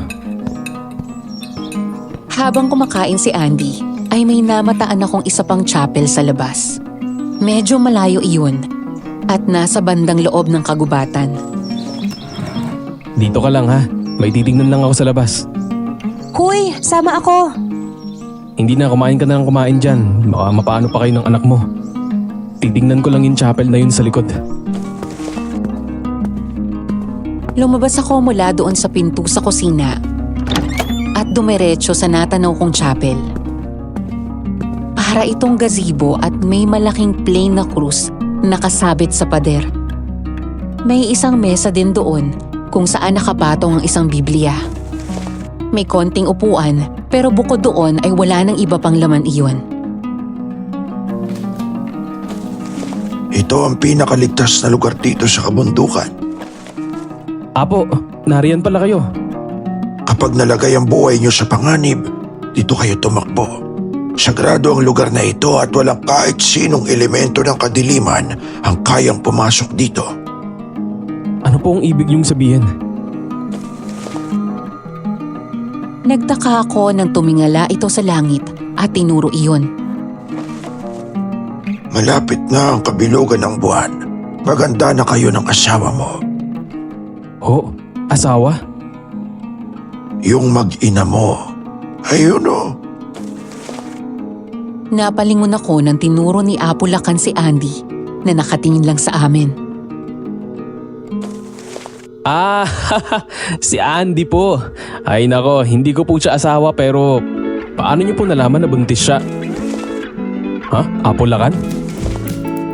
Habang kumakain si Andy, ay may namataan akong isa pang chapel sa labas. Medyo malayo iyon at nasa bandang loob ng kagubatan. Dito ka lang ha. May titignan lang ako sa labas. Hoy, sama ako. Hindi na, kumain ka na ng kumain dyan. Baka mapaano pa kayo ng anak mo. Titignan ko lang yung chapel na yun sa likod. Lumabas ako mula doon sa pinto sa kusina at dumiretso sa natanaw kong chapel. Para itong gazebo at may malaking plain na krus nakasabit sa pader. May isang mesa din doon kung saan nakapatong ang isang Biblia. May konting upuan pero bukod doon ay wala nang iba pang laman iyon. Ito ang pinakaligtas na lugar dito sa kabundukan. Apo, nariyan pala kayo. Kapag nalagay ang buhay niyo sa panganib, dito kayo tumakbo. Sagrado ang lugar na ito at walang kahit sinong elemento ng kadiliman ang kayang pumasok dito. Ano po ang ibig niyong sabihin? Nagtaka ako nang tumingala ito sa langit at tinuro iyon. Malapit na ang kabilugan ng buwan. Maganda na kayo ng asawa mo. Oh, asawa? Yung mag-ina mo. Ayun o. Napalingon ako nang tinuro ni Apo Lakan si Andy na nakatingin lang sa amin. Ah, si Andy po. Ay nako, hindi ko po siya asawa pero paano niyo po nalaman na buntis siya? Ha? Apo Lakan?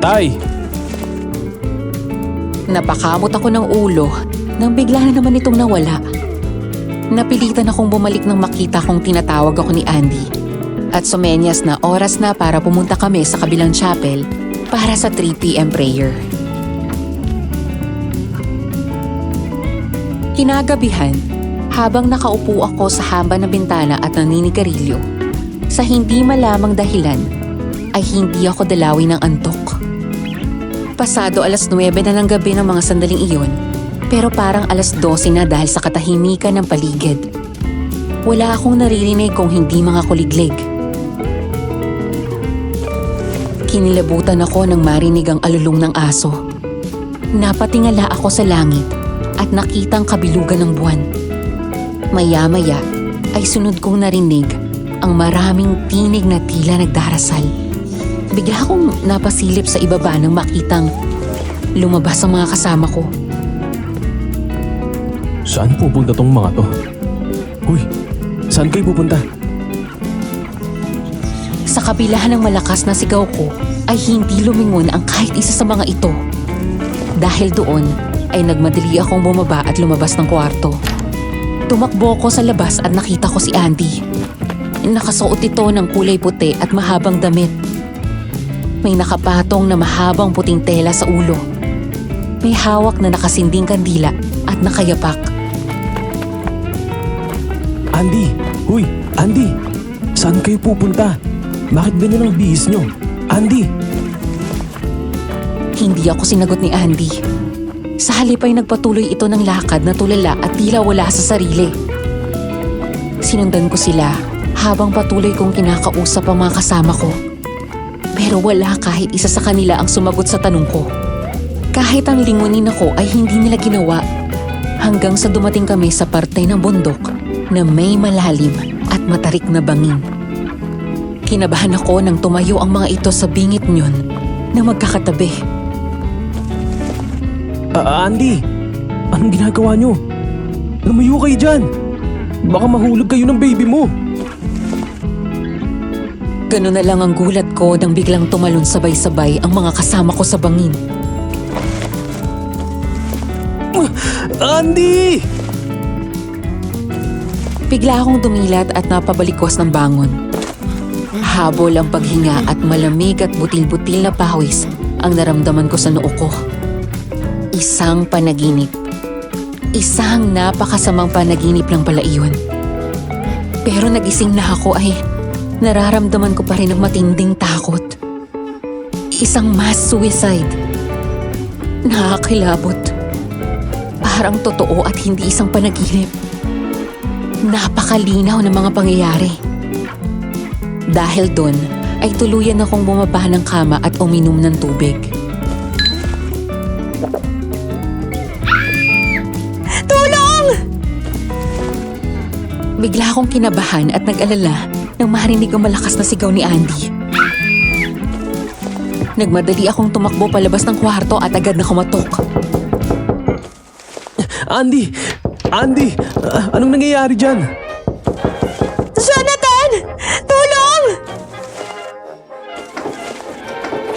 Tay! Napakamot ako ng ulo nang bigla na naman itong nawala. Napilitan akong bumalik nang makita kong tinatawag ako ni Andy. At sumenyas na oras na para pumunta kami sa kabilang chapel para sa 3 p.m. prayer. Kinagabihan, habang nakaupo ako sa hamba ng bintana at naninigarilyo, sa hindi malamang dahilan, ay hindi ako dalawi ng antok. Pasado 9:00 na ng gabi ng mga sandaling iyon, pero parang 12:00 na dahil sa katahimikan ng paligid. Wala akong naririnig kung hindi mga kuliglig. Kinilabutan ako nang marinig ang alulong ng aso. Napatingala ako sa langit at nakitang kabilugan ng buwan. Maya-maya ay sunod kong narinig ang maraming tinig na tila nagdarasal. Bigla akong napasilip sa ibaba nang makitang lumabas ang mga kasama ko. Saan pupunta tong mga to? Uy, saan kayo pupunta? Sa kabila ng malakas na sigaw ko ay hindi lumingon ang kahit isa sa mga ito. Dahil doon ay nagmadali akong bumaba at lumabas ng kwarto. Tumakbo ko sa labas at nakita ko si Andy. Nakasuot ito ng kulay puti at mahabang damit. May nakapatong na mahabang puting tela sa ulo. May hawak na nakasinding kandila at nakayapak. Andy! Uy, Andy, saan kayo pupunta? Bakit ganyan ang bihis nyo? Andy! Hindi ako sinagot ni Andy. Sa halip ay nagpatuloy ito ng lakad na tulala at tila wala sa sarili. Sinundan ko sila habang patuloy kong kinakausap ang mga kasama ko. Pero wala kahit isa sa kanila ang sumagot sa tanong ko. Kahit ang lingunin ako ay hindi nila ginawa hanggang sa dumating kami sa parte ng bundok na may malalim at matarik na bangin. Kinabahan ako nang tumayo ang mga ito sa bingit nyon na magkakatabi. Andy, anong ginagawa nyo? Lumayo kayo dyan. Baka mahulog kayo ng baby mo. Ganun na lang ang gulat ko nang biglang tumalon sabay-sabay ang mga kasama ko sa bangin. Andy! Bigla akong dumilat at napabalikos ng bangon. Habol ang paghinga at malamig at butil-butil na pawis ang naramdaman ko sa noo ko. Isang panaginip. Isang napakasamang panaginip lang pala iyon. Pero nagising na ako ay nararamdaman ko pa rin ang matinding takot. Isang mass suicide. Nakakilabot. Parang totoo at hindi isang panaginip. Napakalinaw ng mga pangyayari. Dahil doon ay tuluyan akong bumaba ng kama at uminom ng tubig. Bigla akong kinabahan at nag-alala nang marinig ang malakas na sigaw ni Andy. Nagmadali akong tumakbo palabas ng kwarto at agad na kumatok. Andy! Andy! Anong nangyayari dyan? Jonathan! Tulong!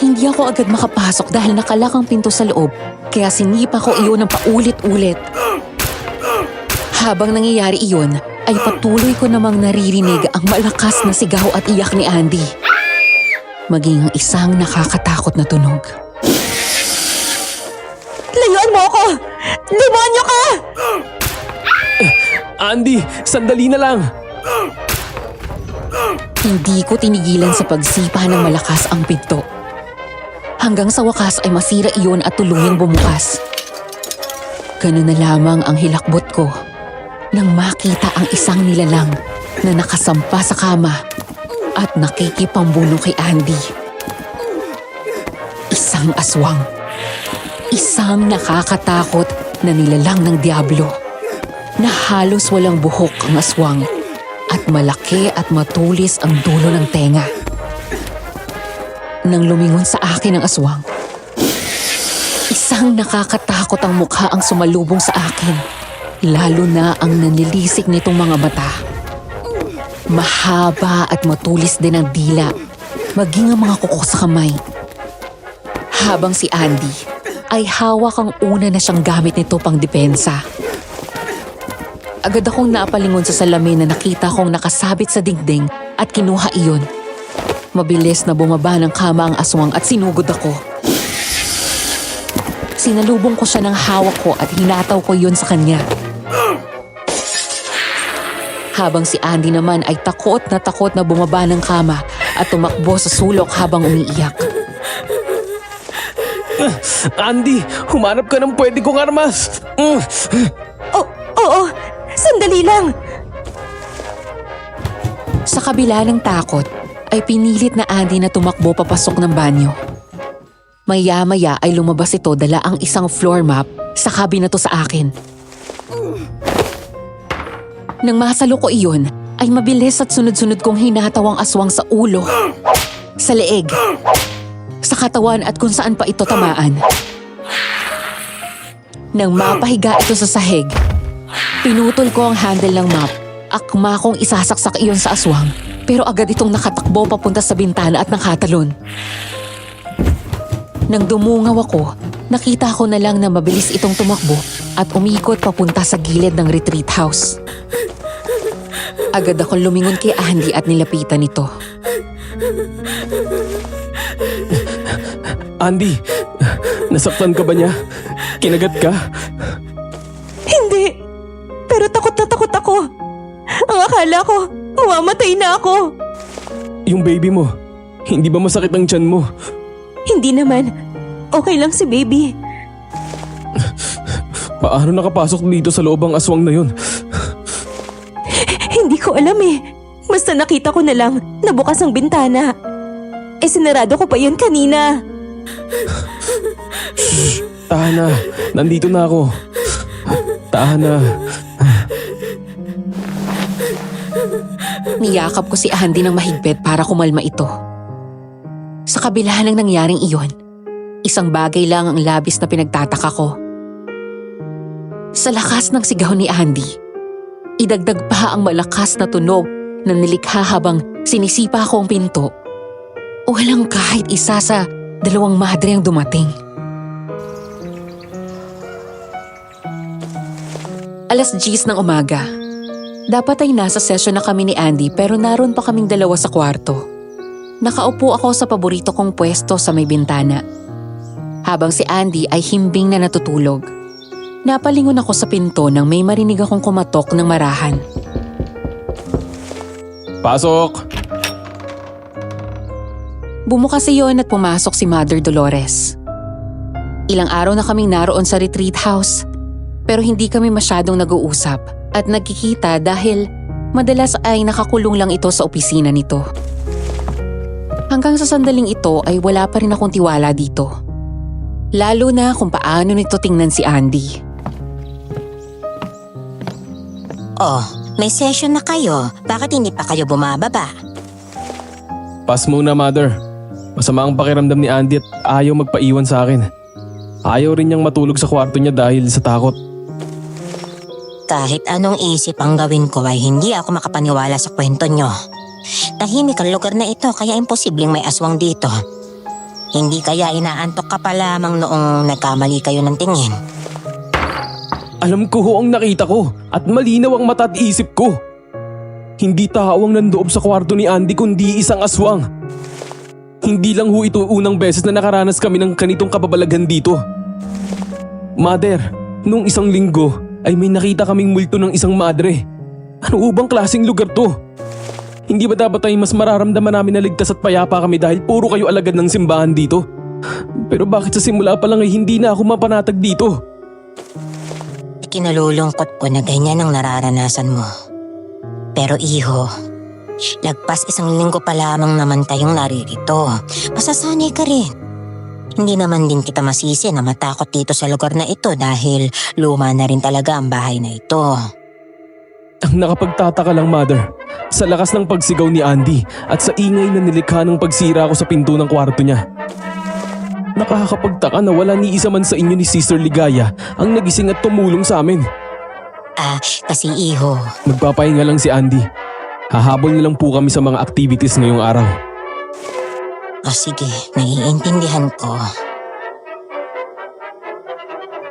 Hindi ako agad makapasok dahil nakalak ang pinto sa loob, kaya sinipa ko iyon ng paulit-ulit. Habang nangyayari iyon, ay patuloy ko namang naririnig ang malakas na sigaw at iyak ni Andy. Maging ang isang nakakatakot na tunog. Layuan mo ako! Demonyo ka! Andy, sandali na lang! Hindi ko tinigilan sa pagsipa ng malakas ang pinto. Hanggang sa wakas ay masira iyon at tuluyang bumukas. Ganun na lamang ang hilakbot ko nang makita ang isang nilalang na nakasampa sa kama at nakikipambuno kay Andy. Isang aswang. Isang nakakatakot na nilalang ng diablo na halos walang buhok ang aswang at malaki at matulis ang dulo ng tenga. Nang lumingon sa akin ang aswang, isang nakakatakot ang mukha ang sumalubong sa akin. Lalo na ang nanilisik nitong mga mata. Mahaba at matulis din ang dila, maging ang mga kuko sa kamay. Habang si Andy ay hawak ang una na siyang gamit nito pang depensa. Agad akong napalingon sa salamin na nakita kong nakasabit sa dingding at kinuha iyon. Mabilis na bumaba ng kama ang aswang at sinugod ako. Sinalubong ko siya ng hawak ko at hinataw ko iyon sa kanya. Habang si Andy naman ay takot na bumaba ng kama at tumakbo sa sulok habang umiiyak. Andy, humanap ka ng pwede kong armas! Oo, sandali lang! Sa kabila ng takot, ay pinilit na Andy na tumakbo papasok ng banyo. Maya-maya ay lumabas ito dala ang isang floor map sa kabinato sa akin. Nang masalo ko iyon, ay mabilis at sunod-sunod kong hinataw ang aswang sa ulo, sa leeg, sa katawan at kung saan pa ito tamaan. Nang mapahiga ito sa sahig, pinutol ko ang handle ng map. Akma kong isasaksak iyon sa aswang, pero agad itong nakatakbo papunta sa bintana at nakatalon. Nang dumungaw ako, nakita ko na lang na mabilis itong tumakbo at umikot papunta sa gilid ng retreat house. Agad akong lumingon kay Andy at nilapitan ito. Andy, nasaktan ka ba niya? Kinagat ka? Hindi! Pero takot na takot ako! Ang akala ko, Mamamatay na ako! Yung baby mo, hindi ba masakit ang tiyan mo? Hindi naman. Okay lang si baby. Paano nakapasok dito sa loob ang aswang na yun? Hindi ko alam eh. Basta nakita ko na lang na bukas ang bintana. Sinarado ko pa yun kanina. Tahan na, nandito na ako. Tahan na. Niyakap ko si Andy ng mahigpit para kumalma ito. Sa kabila ng nangyaring iyon, isang bagay lang ang labis na pinagtataka ko. Sa lakas ng sigaw ni Andy, idagdag pa ang malakas na tunog na nilikha habang sinisipa ko ang pinto. Walang kahit isa sa dalawang madre ang dumating. Alas 10 ng umaga. Dapat ay nasa session na kami ni Andy pero naroon pa kaming dalawa sa kwarto. Nakaupo ako sa paborito kong pwesto sa may bintana. Habang si Andy ay himbing na natutulog. Napalingon ako sa pinto nang may marinig akong kumatok ng marahan. Pasok! Bumukas iyon at pumasok si Mother Dolores. Ilang araw na kaming naroon sa retreat house pero hindi kami masyadong nag-uusap at nagkikita dahil madalas ay nakakulong lang ito sa opisina nito. Hanggang sa sandaling ito ay wala pa rin akong tiwala dito. Lalo na kung paano nito tingnan si Andy. Oh, may session na kayo. Bakit hindi pa kayo bumababa? Pass muna, Mother. Masama ang pakiramdam ni Andy at ayaw magpaiwan sa akin. Ayaw rin niyang matulog sa kwarto niya dahil sa takot. Kahit anong isip ang gawin ko ay hindi ako makapaniwala sa kwento nyo. Tahimik ang lugar na ito kaya imposibleng may aswang dito. Hindi kaya inaantok ka pa lamang noong nagkamali kayo ng tingin. Alam ko ho ang nakita ko at malinaw ang mata at isip ko. Hindi tao ang nandoob sa kwarto ni Andy kundi isang aswang. Hindi lang ho ito unang beses na nakaranas kami ng ganitong kababalaghan dito. Mother, nung isang linggo ay may nakita kaming multo ng isang madre. Ano bang klaseng lugar to? Hindi ba dapat ay mas mararamdaman namin na ligtas at payapa kami dahil puro kayo alagad ng simbahan dito? Pero bakit sa simula pa lang ay hindi na ako mapanatag dito? Kinalulungkot ko na ganyan ang nararanasan mo. Pero iho, lagpas isang linggo pa lamang naman kayong naririto. Masasanay ka rin. Hindi naman din kita masisi na matakot dito sa lugar na ito dahil luma na rin talaga ang bahay na ito. Ang nakapagtataka lang, Mother, sa lakas ng pagsigaw ni Andy at sa ingay na nilikha ng pagsira ko sa pinto ng kwarto niya. Nakakapagtaka na wala ni isa man sa inyo ni Sister Ligaya ang nagising at tumulong sa amin. Kasi iho, Magpapahinga lang si Andy. Hahabol na lang po kami sa mga activities ngayong araw. sige, naiintindihan ko.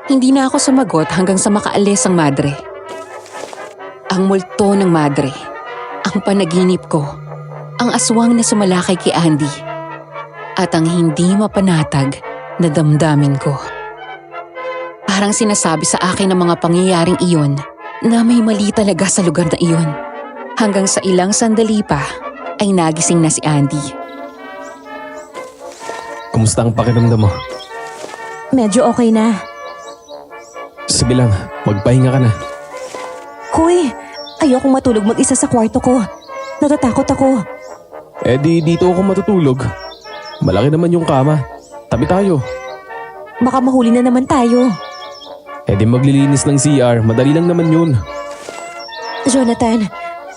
Hindi na ako sumagot hanggang sa makaalis ang madre. Ang multo ng madre, ang panaginip ko, ang aswang na sumalakay kay Andy, at ang hindi mapanatag na damdamin ko. Parang sinasabi sa akin ng mga pangyayaring iyon na may mali talaga sa lugar na iyon. Hanggang sa ilang sandali pa ay nagising na si Andy. Kumusta ang pakiramdam mo? Medyo okay na. Sige lang, magpahinga ka na. Hoy, ayokong matulog mag-isa sa kwarto ko. Natatakot ako. Dito ako matutulog. Malaki naman yung kama. Tabi tayo. Baka mahuli na naman tayo. Maglilinis ng CR, madali lang naman yun. Jonathan,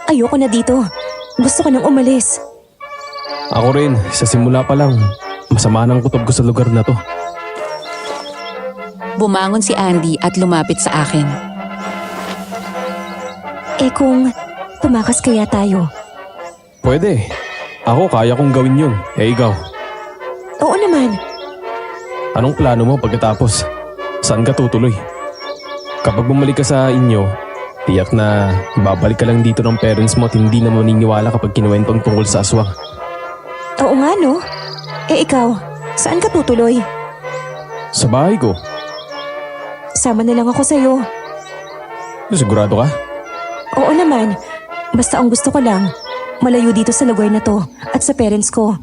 ayoko na dito. Gusto ko nang umalis. Ako rin, sa simula pa lang, masama ng kutob ko sa lugar na to. Bumangon si Andy at lumapit sa akin. Kung tumakas kaya tayo? Pwede. Ako kaya kong gawin yun. Ikaw? Oo naman. Anong plano mo pagkatapos? Saan ka tutuloy? Kapag bumalik ka sa inyo, tiyak na babalik ka lang dito ng parents mo at hindi na maniniwala kapag kinuwentong tungkol sa aswang. Oo nga no. Ikaw, saan ka tutuloy? Sa bahay ko. Sama na lang ako sa'yo. Sigurado ka? Oo naman. Basta ang gusto ko lang, malayo dito sa lugar na to at sa parents ko.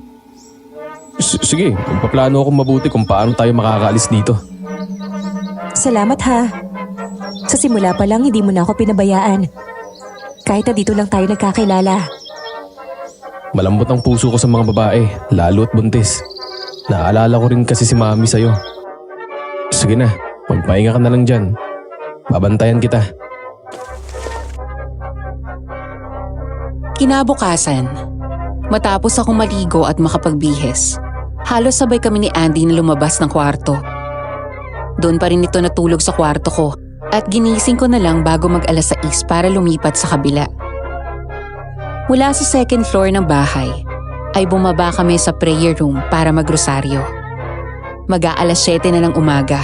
Sige, magpaplano akong mabuti kung paano tayo makakaalis dito. Salamat ha. Sa simula pa lang hindi mo na ako pinabayaan. Kahit na dito lang tayo nagkakilala. Malambot ang puso ko sa mga babae, lalo at buntis. Naalala ko rin kasi si Mami sa'yo. Sige na, magpahinga ka na lang dyan. Babantayan kita. Kinabukasan, matapos akong maligo at makapagbihis, halos sabay kami ni Andy na lumabas ng kwarto. Doon pa rin ito natulog sa kwarto ko at ginising ko na lang bago mag-alas 6 para lumipat sa kabila. Mula sa second floor ng bahay, ay bumaba kami sa prayer room para magrosaryo. Mag-aalas 7 na ng umaga.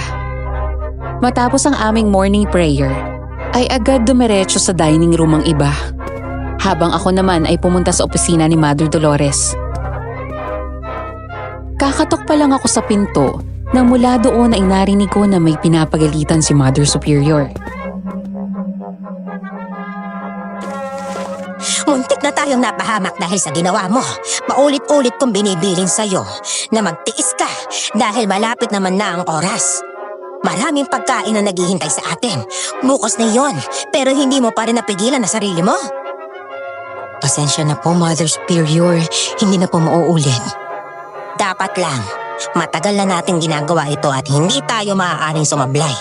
Matapos ang aming morning prayer, ay agad dumiretso sa dining room ang iba. Habang ako naman ay pumunta sa opisina ni Mother Dolores. Kakatok pa lang ako sa pinto nang mula doon ay narinig ko na may pinapagalitan si Mother Superior. Muntik na tayong napahamak dahil sa ginawa mo. Paulit-ulit kong binibiling sa'yo na magtiis ka dahil malapit naman na ang oras. Maraming pagkain na naghihintay sa atin. Bukas na yon, pero hindi mo pa rin napigilan na sarili mo. Pasensya na po, Mother Superior. Hindi na po mauulit. Dapat lang, matagal na natin ginagawa ito at hindi tayo maaaring sumablay.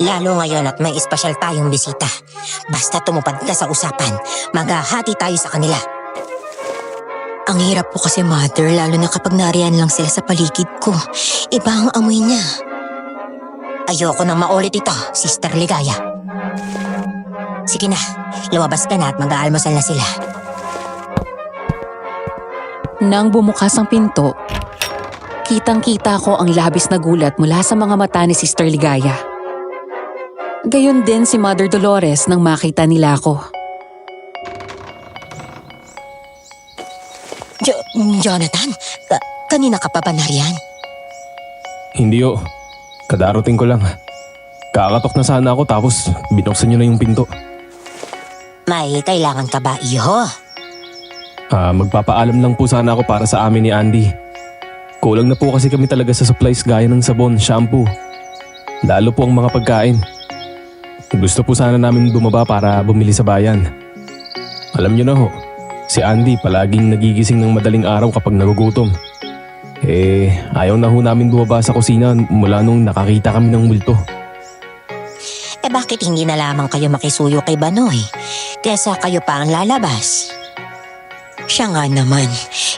Lalo ngayon at may espesyal tayong bisita. Basta tumupad ka sa usapan, maghahati tayo sa kanila. Ang hirap po kasi, Mother, lalo na kapag nariyan lang sila sa paligid ko. Iba ang amoy niya. Ayoko nang maulit ito, Sister Ligaya. Sige na, lumabas ka na at mag-aalmusal na sila. Nang bumukas ang pinto, kitang-kita ko ang labis na gulat mula sa mga mata ni Sister Ligaya. Gayon din si Mother Dolores nang makita nila ako. Jonathan, kanina ka pa ba nariyan? Hindi o. Kadarating ko lang. Kakatok na sana ako tapos binuksan niyo na yung pinto. May kailangan ka ba, iho? Magpapaalam lang po sana ako para sa amin ni Andy. Kulang na po kasi kami talaga sa supplies gaya ng sabon, shampoo. Lalo po ang mga pagkain. Gusto po sana namin bumaba para bumili sa bayan. Alam niyo na ho, si Andy palaging nagigising ng madaling araw kapag nagugutom. Ayaw na ho namin bumaba sa kusina mula nung nakakita kami ng multo. Bakit hindi na lamang kayo makisuyo kay Banoy? Kesa kayo pa ang lalabas. Siya nga naman.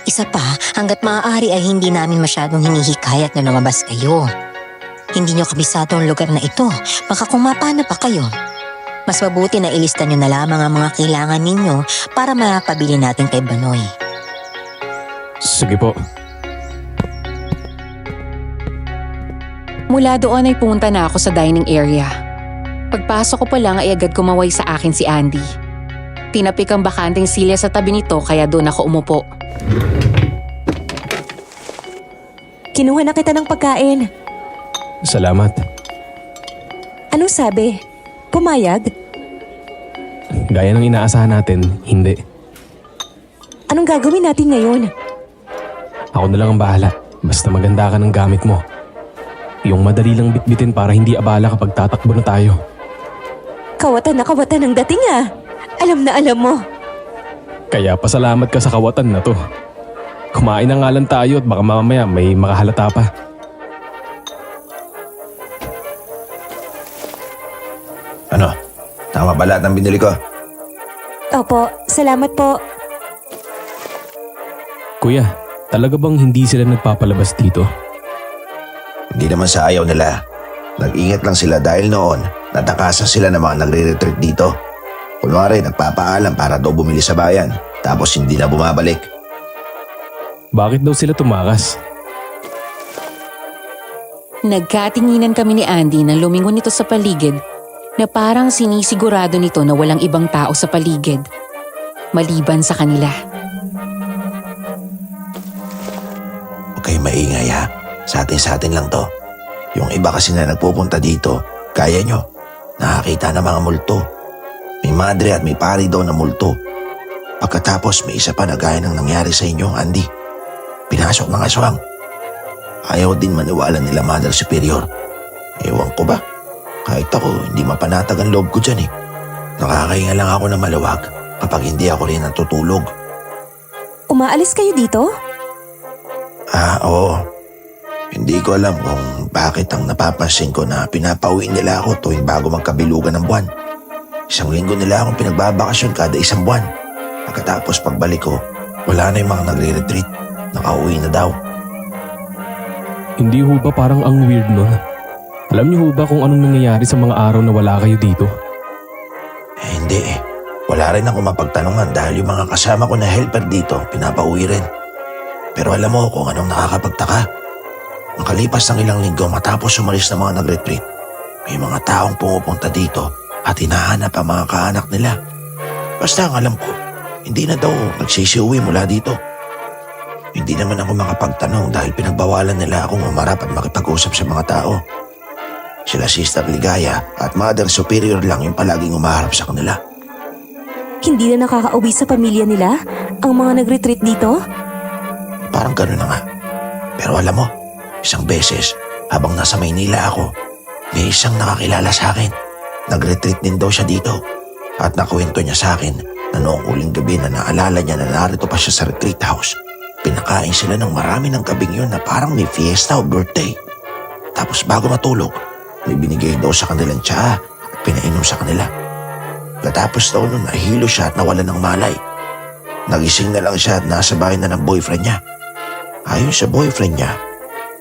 Isa pa, hanggat maaari ay hindi namin masyadong hinihikayat na lumabas kayo. Hindi nyo kabisado ang lugar na ito. Baka kung mapana pa kayo. Mas mabuti na ilista nyo na lamang ang mga kailangan ninyo para mapabili natin kay Banoy. Sige po. Mula doon ay pumunta na ako sa dining area. Pagpasok ko pa lang ay agad kumaway sa akin si Andy. Tinapik ang bakanteng silya sa tabi nito kaya doon ako umupo. Kinuha na kita ng pagkain. Salamat. Anong sabi? Pumayag? Gaya ng inaasahan natin, hindi. Anong gagawin natin ngayon? Ako na lang ang bahala. Basta maganda ka ng gamit mo. Yung madali lang bitbitin para hindi abala kapag tatakbo na tayo. Kawatan na kawatan ang dating ah. Alam na alam mo. Kaya pasalamat ka sa kawatan na to. Kumain na nga lang tayo at baka mamaya may makahalata pa. Ano? Tama ba lahat ng binili ko? Opo, salamat po. Kuya, talaga bang hindi sila nagpapalabas dito? Hindi naman sa ayaw nila. Nag-ingat lang sila dahil noon natakasan sila ng mga nagre-retreat dito. Kunwari nagpapaalam para daw bumili sa bayan tapos hindi na bumabalik. Bakit daw sila tumakas? Nagkatinginan kami ni Andy nang lumingon nito sa paligid na parang sinisigurado nito na walang ibang tao sa paligid maliban sa kanila. Huwag kayong maingay ha. Sa atin lang to. Yung iba kasi na nagpupunta dito, kaya nyo, nakakita ng mga multo. May madre at may pari daw na multo. Pagkatapos may isa pa na gaya ng nangyari sa inyo, Andy. Pinasok ng aswang. Ayaw din maniwala nila Mother Superior. Ewan ko ba? Kahit ako, hindi mapanatag ang loob ko dyan eh. Nakakahinga lang ako na maluwag kapag hindi ako rin natutulog. Umaalis kayo dito? Oo. Hindi ko alam kung bakit ang napapansin ko na pinapauwi nila ako tuwing bago magkabilugan ng buwan. 1 linggo nila akong pinagbabakasyon kada 1 buwan. Pagkatapos pagbalik ko, wala na yung mga nagre-retreat. Nakauwi na daw. Hindi ho ba parang ang weird nun? Alam niyo ho ba kung anong nangyayari sa mga araw na wala kayo dito? Hindi eh. Wala rin ako mapagtanungan dahil yung mga kasama ko na helper dito, pinapauwi rin. Pero alam mo kung anong nakakapagtaka? Makalipas ng ilang linggo matapos umalis ng mga nag-retreat, may mga taong pumupunta dito at hinahanap ang mga kaanak nila. Basta ang alam ko, hindi na daw nagsisiuwi mula dito. Hindi naman ako makapagtanong dahil pinagbawalan nila akong umarap at makipag-usap sa mga tao. Sila Sister Ligaya at Mother Superior lang yung palaging umaharap sa kanila. Hindi na nakakauwi sa pamilya nila ang mga nag-retreat dito? Parang gano'n na nga. Pero alam mo, isang beses habang nasa Maynila ako, may isang nakakilala sa akin. Nag-retreat din daw siya dito at nakwento niya sa akin na noong uling gabi na naalala niya na narito pa siya sa retreat house. Pinakain sila ng marami ng gabing yun na parang may fiesta o birthday. Tapos bago matulog, may binigay daw sa kanilang tsaa at pinainom sa kanila. Katapos daw nun nahilo siya at nawalan ng malay. Nagising na lang siya at nasa bahay na ng boyfriend niya. Ayon sa boyfriend niya,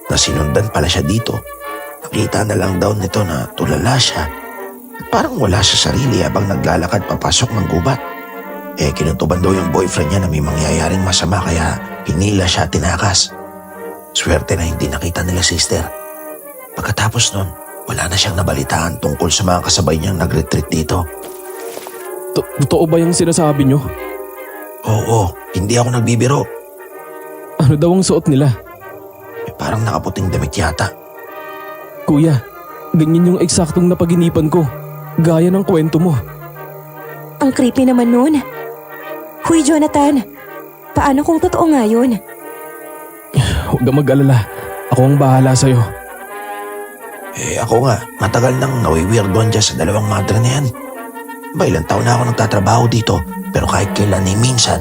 na sinundan pala siya dito. Nakita na lang daw nito na tulala siya at parang wala sa sarili habang naglalakad papasok ng gubat. Kinutuban daw yung boyfriend niya na may mangyayaring masama kaya hinila siya at tinakas. Swerte na hindi nakita nila sister. Pagkatapos nun, wala na siyang nabalitaan tungkol sa mga kasabay niyang nag-retreat dito. Totoo ba yung sinasabi niyo? Oo, hindi ako nagbibiro. Ano daw ang suot nila? Parang nakaputing damit yata. Kuya, ganyan yung eksaktong napaginipan ko. Gaya ng kwento mo. Ang creepy naman nun. Huy, Jonathan. Paano kung totoo nga yun? Huwag kang mag-alala. Ako ang bahala sa'yo. Ako nga, matagal nang nawiwirdoan dyan sa dalawang madre na yan. Ilang taon na ako nagtatrabaho dito pero kahit kailan ni minsan,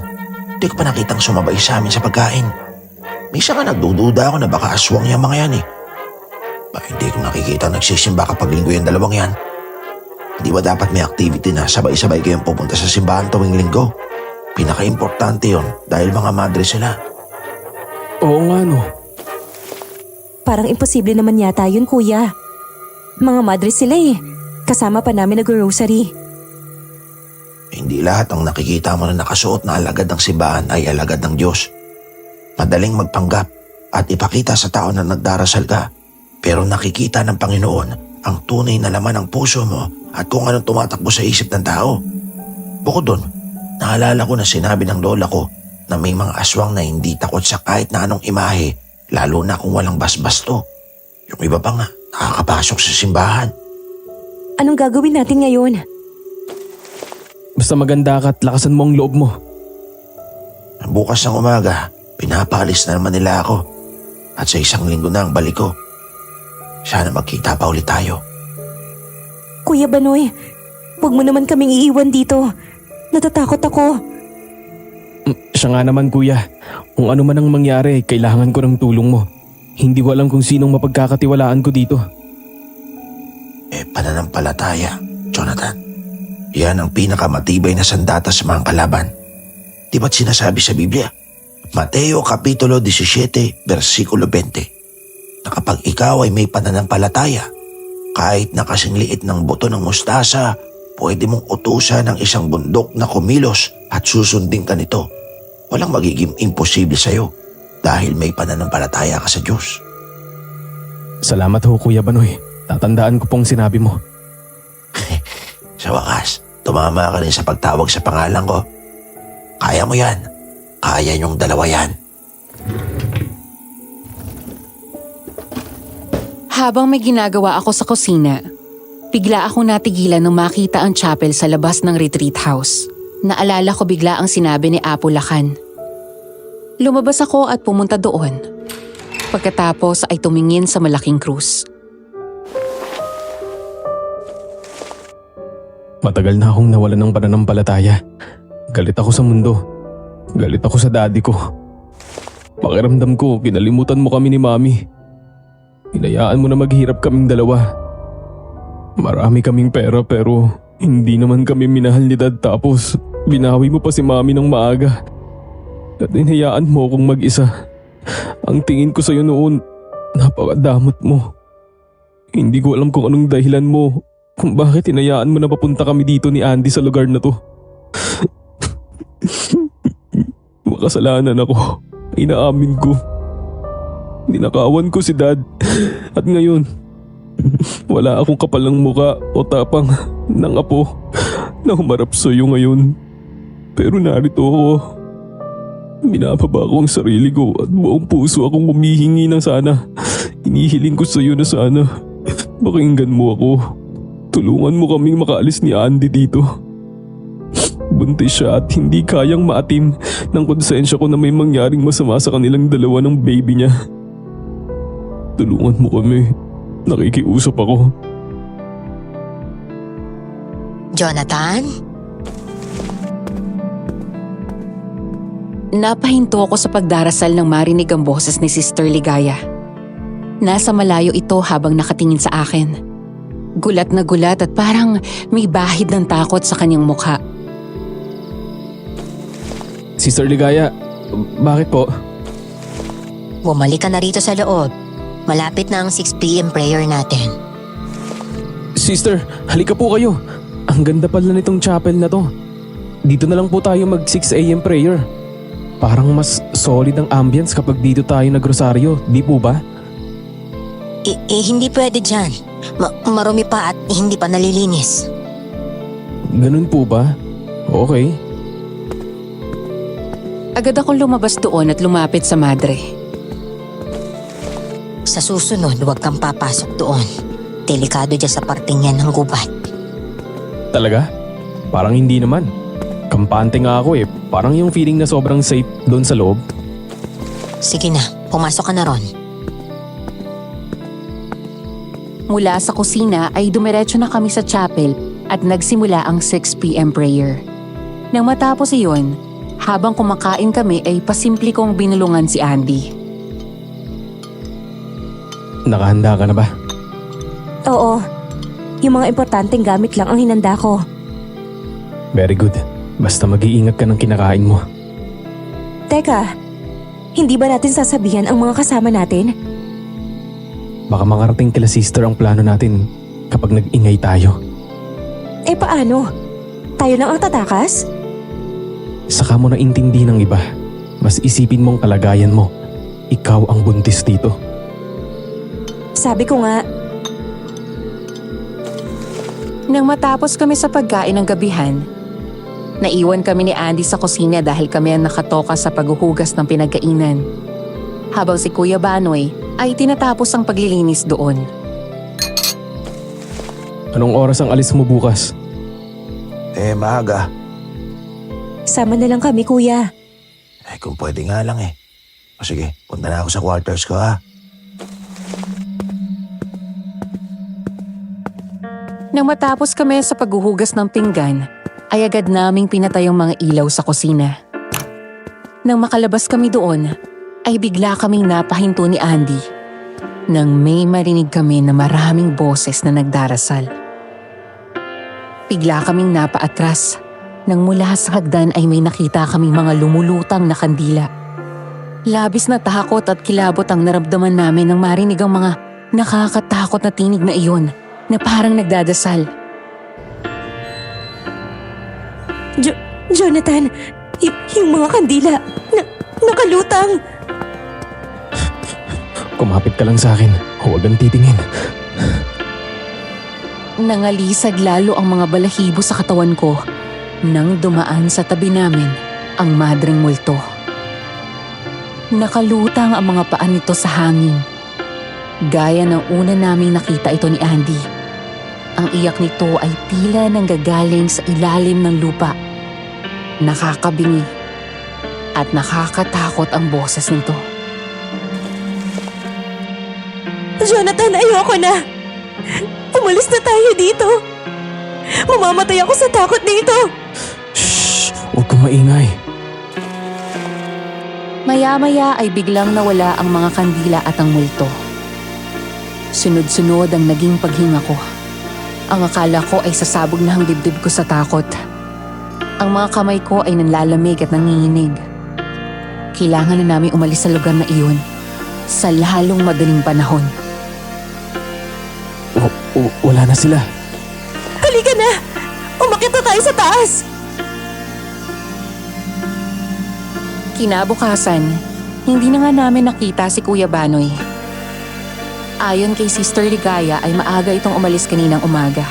di ko pa nakitang sumabay sa amin sa pagkain. Minsan nga nagdududa ako na baka aswang yung mga yan eh. Hindi ko nakikita nagsisimba kapag linggo yung dalawang yan. Di ba dapat may activity na sabay-sabay kayong pupunta sa simbahan tuwing linggo? Pinaka-importante yon dahil mga madre sila. Oo nga no. Parang imposible naman yata yun, kuya. Mga madre sila eh. Kasama pa namin nag-rosary. Hindi lahat ng nakikita mo na nakasuot na alagad ng simbahan ay alagad ng Diyos. Madaling magpanggap at ipakita sa tao na nagdarasal ka. Pero nakikita ng Panginoon ang tunay na laman ng puso mo at kung anong tumatakbo sa isip ng tao. Bukod doon, naalala ko na sinabi ng lola ko na may mga aswang na hindi takot sa kahit na anong imahe, lalo na kung walang basbasto. Yung iba pa nga, nakakapasok sa simbahan. Anong gagawin natin ngayon? Basta maganda ka at lakasan mo ang loob mo. Bukas ng umaga, pinapaalis na naman nila ako. At sa 1 linggo na ang balik ko. Sana magkita pa ulit tayo. Kuya Banoy, huwag mo naman kaming iiwan dito. Natatakot ako. Siya nga naman kuya. Kung ano man ang mangyari, kailangan ko ng tulong mo. Hindi ko alam kung sinong mapagkakatiwalaan ko dito. Pananampalataya, Jonathan. Yan ang pinakamatibay na sandata sa mga kalaban. Di ba't sinasabi sa Biblia? Mateo Kapitulo 17, versikulo 20. Na kapag ikaw ay may pananampalataya, kahit na kasing liit ng buto ng mustasa, pwede mong utusan ng isang bundok na kumilos at susundin ka nito. Walang magiging imposible sa'yo dahil may pananampalataya ka sa Diyos. Salamat ho Kuya Banoy. Tatandaan ko pong sinabi mo. Sa wakas, tumama ka rin sa pagtawag sa pangalan ko. Kaya mo yan. Kaya niyong dalawa yan. Habang may ginagawa ako sa kusina, bigla akong natigilan nang makita ang chapel sa labas ng retreat house. Naalala ko bigla ang sinabi ni Apo Lakan. Lumabas ako at pumunta doon. Pagkatapos ay tumingin sa malaking krus. Matagal na akong nawalan ng pananampalataya. Galit ako sa mundo. Galit ako sa daddy ko. Pakiramdam ko, kinalimutan mo kami ni Mami. Hinayaan mo na maghirap kaming dalawa. Marami kaming pera pero hindi naman kami minahal ni Dad, tapos binawi mo pa si Mami ng maaga. At hinayaan mo akong mag-isa. Ang tingin ko sa'yo noon, napakadamot mo. Hindi ko alam kung anong dahilan mo kung bakit hinayaan mo na papunta kami dito ni Andy sa lugar na to. Makasalanan ako. Inaamin ko. Ninakawan ko si Dad. At ngayon, wala akong kapal ng muka o tapang ng apo na humarap sa'yo ngayon. Pero narito ako. Binababa ko ang sarili ko at buong puso akong humihingi ng sana. Inihiling ko sa'yo na sana pakinggan mo ako. Tulungan mo kaming makaalis ni Andy dito. Buntis siya at hindi kayang maatim ng konsensya ko na may mangyaring masama sa kanilang dalawa ng baby niya. Tulungan mo kami. Nakikiusap ako. Jonathan? Napahinto ako sa pagdarasal nang marinig ang boses ni Sister Ligaya. Nasa malayo ito habang nakatingin sa akin. Gulat na gulat at parang may bahid ng takot sa kanyang mukha. Sister Ligaya, bakit po? Bumalik ka na rito sa loob. Malapit na ang 6 p.m. prayer natin. Sister, halika po kayo. Ang ganda pala nitong chapel na to. Dito na lang po tayo mag 6 a.m. prayer. Parang mas solid ang ambience kapag dito tayo nagrosaryo, di po ba? Hindi pwede dyan. Marumi pa at hindi pa nalilinis. Ganun po ba? Okay. Agad akong lumabas doon at lumapit sa madre. Sa susunod, huwag kang papasok doon. Delikado dyan sa parting yan ng gubat. Talaga? Parang hindi naman. Kampante nga ako eh. Parang yung feeling na sobrang safe doon sa loob. Sige na, pumasok ka na ron. Mula sa kusina ay dumiretso na kami sa chapel at nagsimula ang 6 p.m. prayer. Nang matapos iyon, habang kumakain kami ay pasimple kong binulungan si Andy. Nakahanda ka na ba? Oo. Yung mga importanteng gamit lang ang hinanda ko. Very good. Basta mag-iingat ka ng kinakain mo. Teka, hindi ba natin sasabihan ang mga kasama natin? Baka makarating kila sister ang plano natin kapag nag-ingay tayo. Eh paano? Tayo lang ang tatakas? Saka mo na intindi ng iba. Mas isipin mong kalagayan mo. Ikaw ang buntis dito. Sabi ko nga, Nang matapos kami sa pagkain ng gabihan, naiwan kami ni Andy sa kusina dahil kami ang nakatoka sa paghuhugas ng pinagkainan. Habang si Kuya Banoy ay tinatapos ang paglilinis doon. Anong oras ang alis mo bukas? Maaga. sama na lang kami kuya. Kung pwede nga lang eh. O sige, punta na ako sa quarters ko ha. Nang matapos kami sa paghuhugas ng pinggan, ay agad naming pinatay ang mga ilaw sa kusina. Nang makalabas kami doon, ay bigla kaming napahinto ni Andy nang may marinig kami na maraming boses na nagdarasal. Bigla kaming napaatras nang mula sa hagdan ay may nakita kaming mga lumulutang na kandila. Labis na takot at kilabot ang naramdaman namin nang marinig ang mga nakakatakot na tinig na iyon na parang nagdadasal. Jonathan, yung mga kandila, nakalutang. Kumapit ka lang sa akin. Huwag kang titingin. Nangalisag lalo ang mga balahibo sa katawan ko nang dumaan sa tabi namin ang madreng multo. Nakalutang ang mga paa nito sa hangin. Gaya ng una naming nakita ito ni Andy. Ang iyak nito ay tila nanggagaling sa ilalim ng lupa. nakakabingi at nakakatakot ang boses nito. Jonathan, ayoko na. Umalis na tayo dito. Mamamatay ako sa takot dito. Shh! Huwag kang maingay. Maya-maya ay biglang nawala ang mga kandila at ang multo. Sunod-sunod ang naging paghinga ko. Ang akala ko ay sasabog na ang dibdib ko sa takot. Ang mga kamay ko ay nanlalamig at nanginginig. Kailangan na namin umalis sa lugar na iyon sa lalong madaling panahon. Wala na sila. Halika na! Umakyat na tayo sa taas! Kinabukasan, hindi na nga namin nakita si Kuya Banoy. Ayon kay Sister Ligaya ay maaga itong umalis kaninang umaga.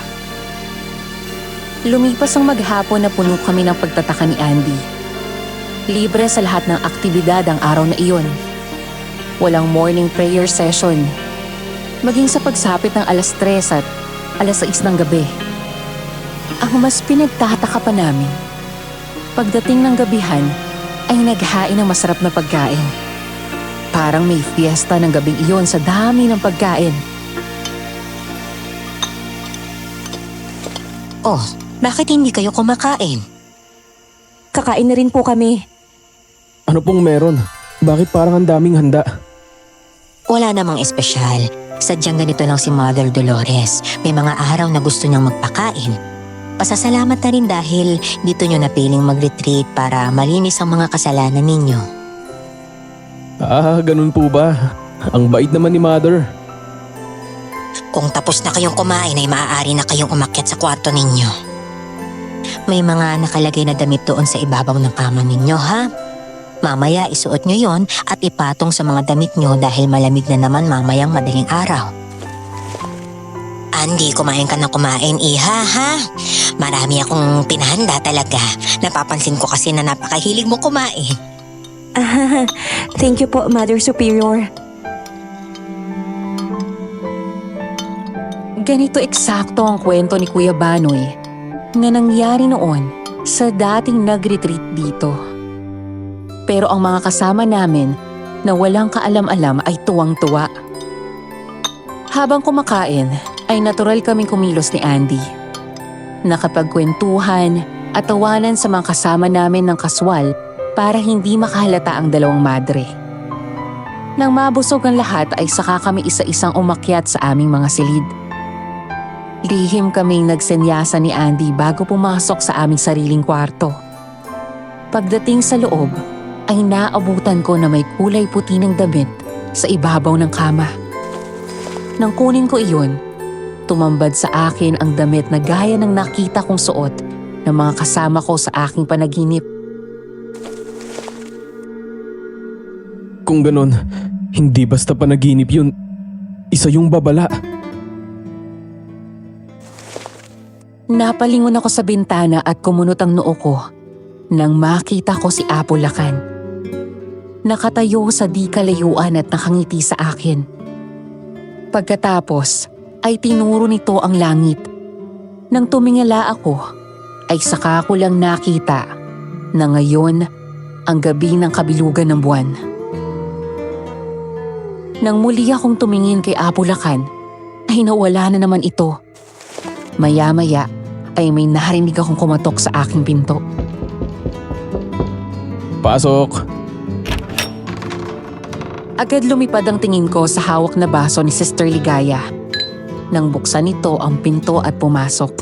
Lumipas ang maghapon na puno kami ng pagtataka ni Andy. Libre sa lahat ng aktibidad ang araw na iyon. Walang morning prayer session. Maging sa pagsapit ng alas 3 at alas 6 ng gabi. Ang mas pinagtataka pa namin, pagdating ng gabihan ay naghain ng masarap na pagkain. Parang may fiesta ng gabing iyon sa dami ng pagkain. Oh, bakit hindi kayo kumakain? Kakain na rin po kami. Ano pong meron? Bakit parang ang daming handa? Wala namang espesyal. Sadyang ganito lang si Mother Dolores. May mga araw na gusto niyang magpakain. Pasasalamat na rin dahil dito niyo napiling mag-retreat para malinis ang mga kasalanan ninyo. Ganun po ba? Ang bait naman ni Mother. Kung tapos na kayong kumain ay maaari na kayong umakyat sa kwarto ninyo. May mga nakalagay na damit doon sa ibabaw ng kama ninyo, ha? Mamaya isuot nyo yon at ipatong sa mga damit nyo dahil malamig na naman mamayang madaling araw. Andy, kumain ka na kumain, iha, ha? Marami akong pinahanda talaga. Napapansin ko kasi na napakahilig mo kumain. Thank you po, Mother Superior. Ganito eksakto ang kwento ni Kuya Banoy na nangyari noon sa dating nag-retreat dito. Pero ang mga kasama namin na walang kaalam-alam ay tuwang-tuwa. Habang kumakain ay natural kaming kumilos ni Andy. Nakapagkwentuhan at tawanan sa mga kasama namin ng kaswal para hindi makahalata ang dalawang madre. Nang mabusog ang lahat ay saka kami isa-isang umakyat sa aming mga silid. Lihim kaming nagsenyasa ni Andy bago pumasok sa aming sariling kwarto. Pagdating sa loob, ay naabutan ko na may kulay puti ng damit sa ibabaw ng kama. Nang kunin ko iyon, tumambad sa akin ang damit na gaya ng nakita kong suot ng mga kasama ko sa aking panaginip. Kung ganon, hindi basta panaginip yun. Isa yung babala. Napalingon ako sa bintana at kumunot ang noo ko nang makita ko si Apo Lakan. Nakatayo sa di kalayuan at nakangiti sa akin. Pagkatapos ay tinuro nito ang langit. Nang tumingala ako ay saka ko lang nakita na ngayon ang gabi ng kabilugan ng buwan. Nang muli akong tumingin kay Apo Lakan ay nawala na naman ito. Maya-maya ay may narinig akong kumatok sa aking pinto. Pasok! Agad lumipad ang tingin ko sa hawak na baso ni Sister Ligaya. Nang buksan nito ang pinto at pumasok.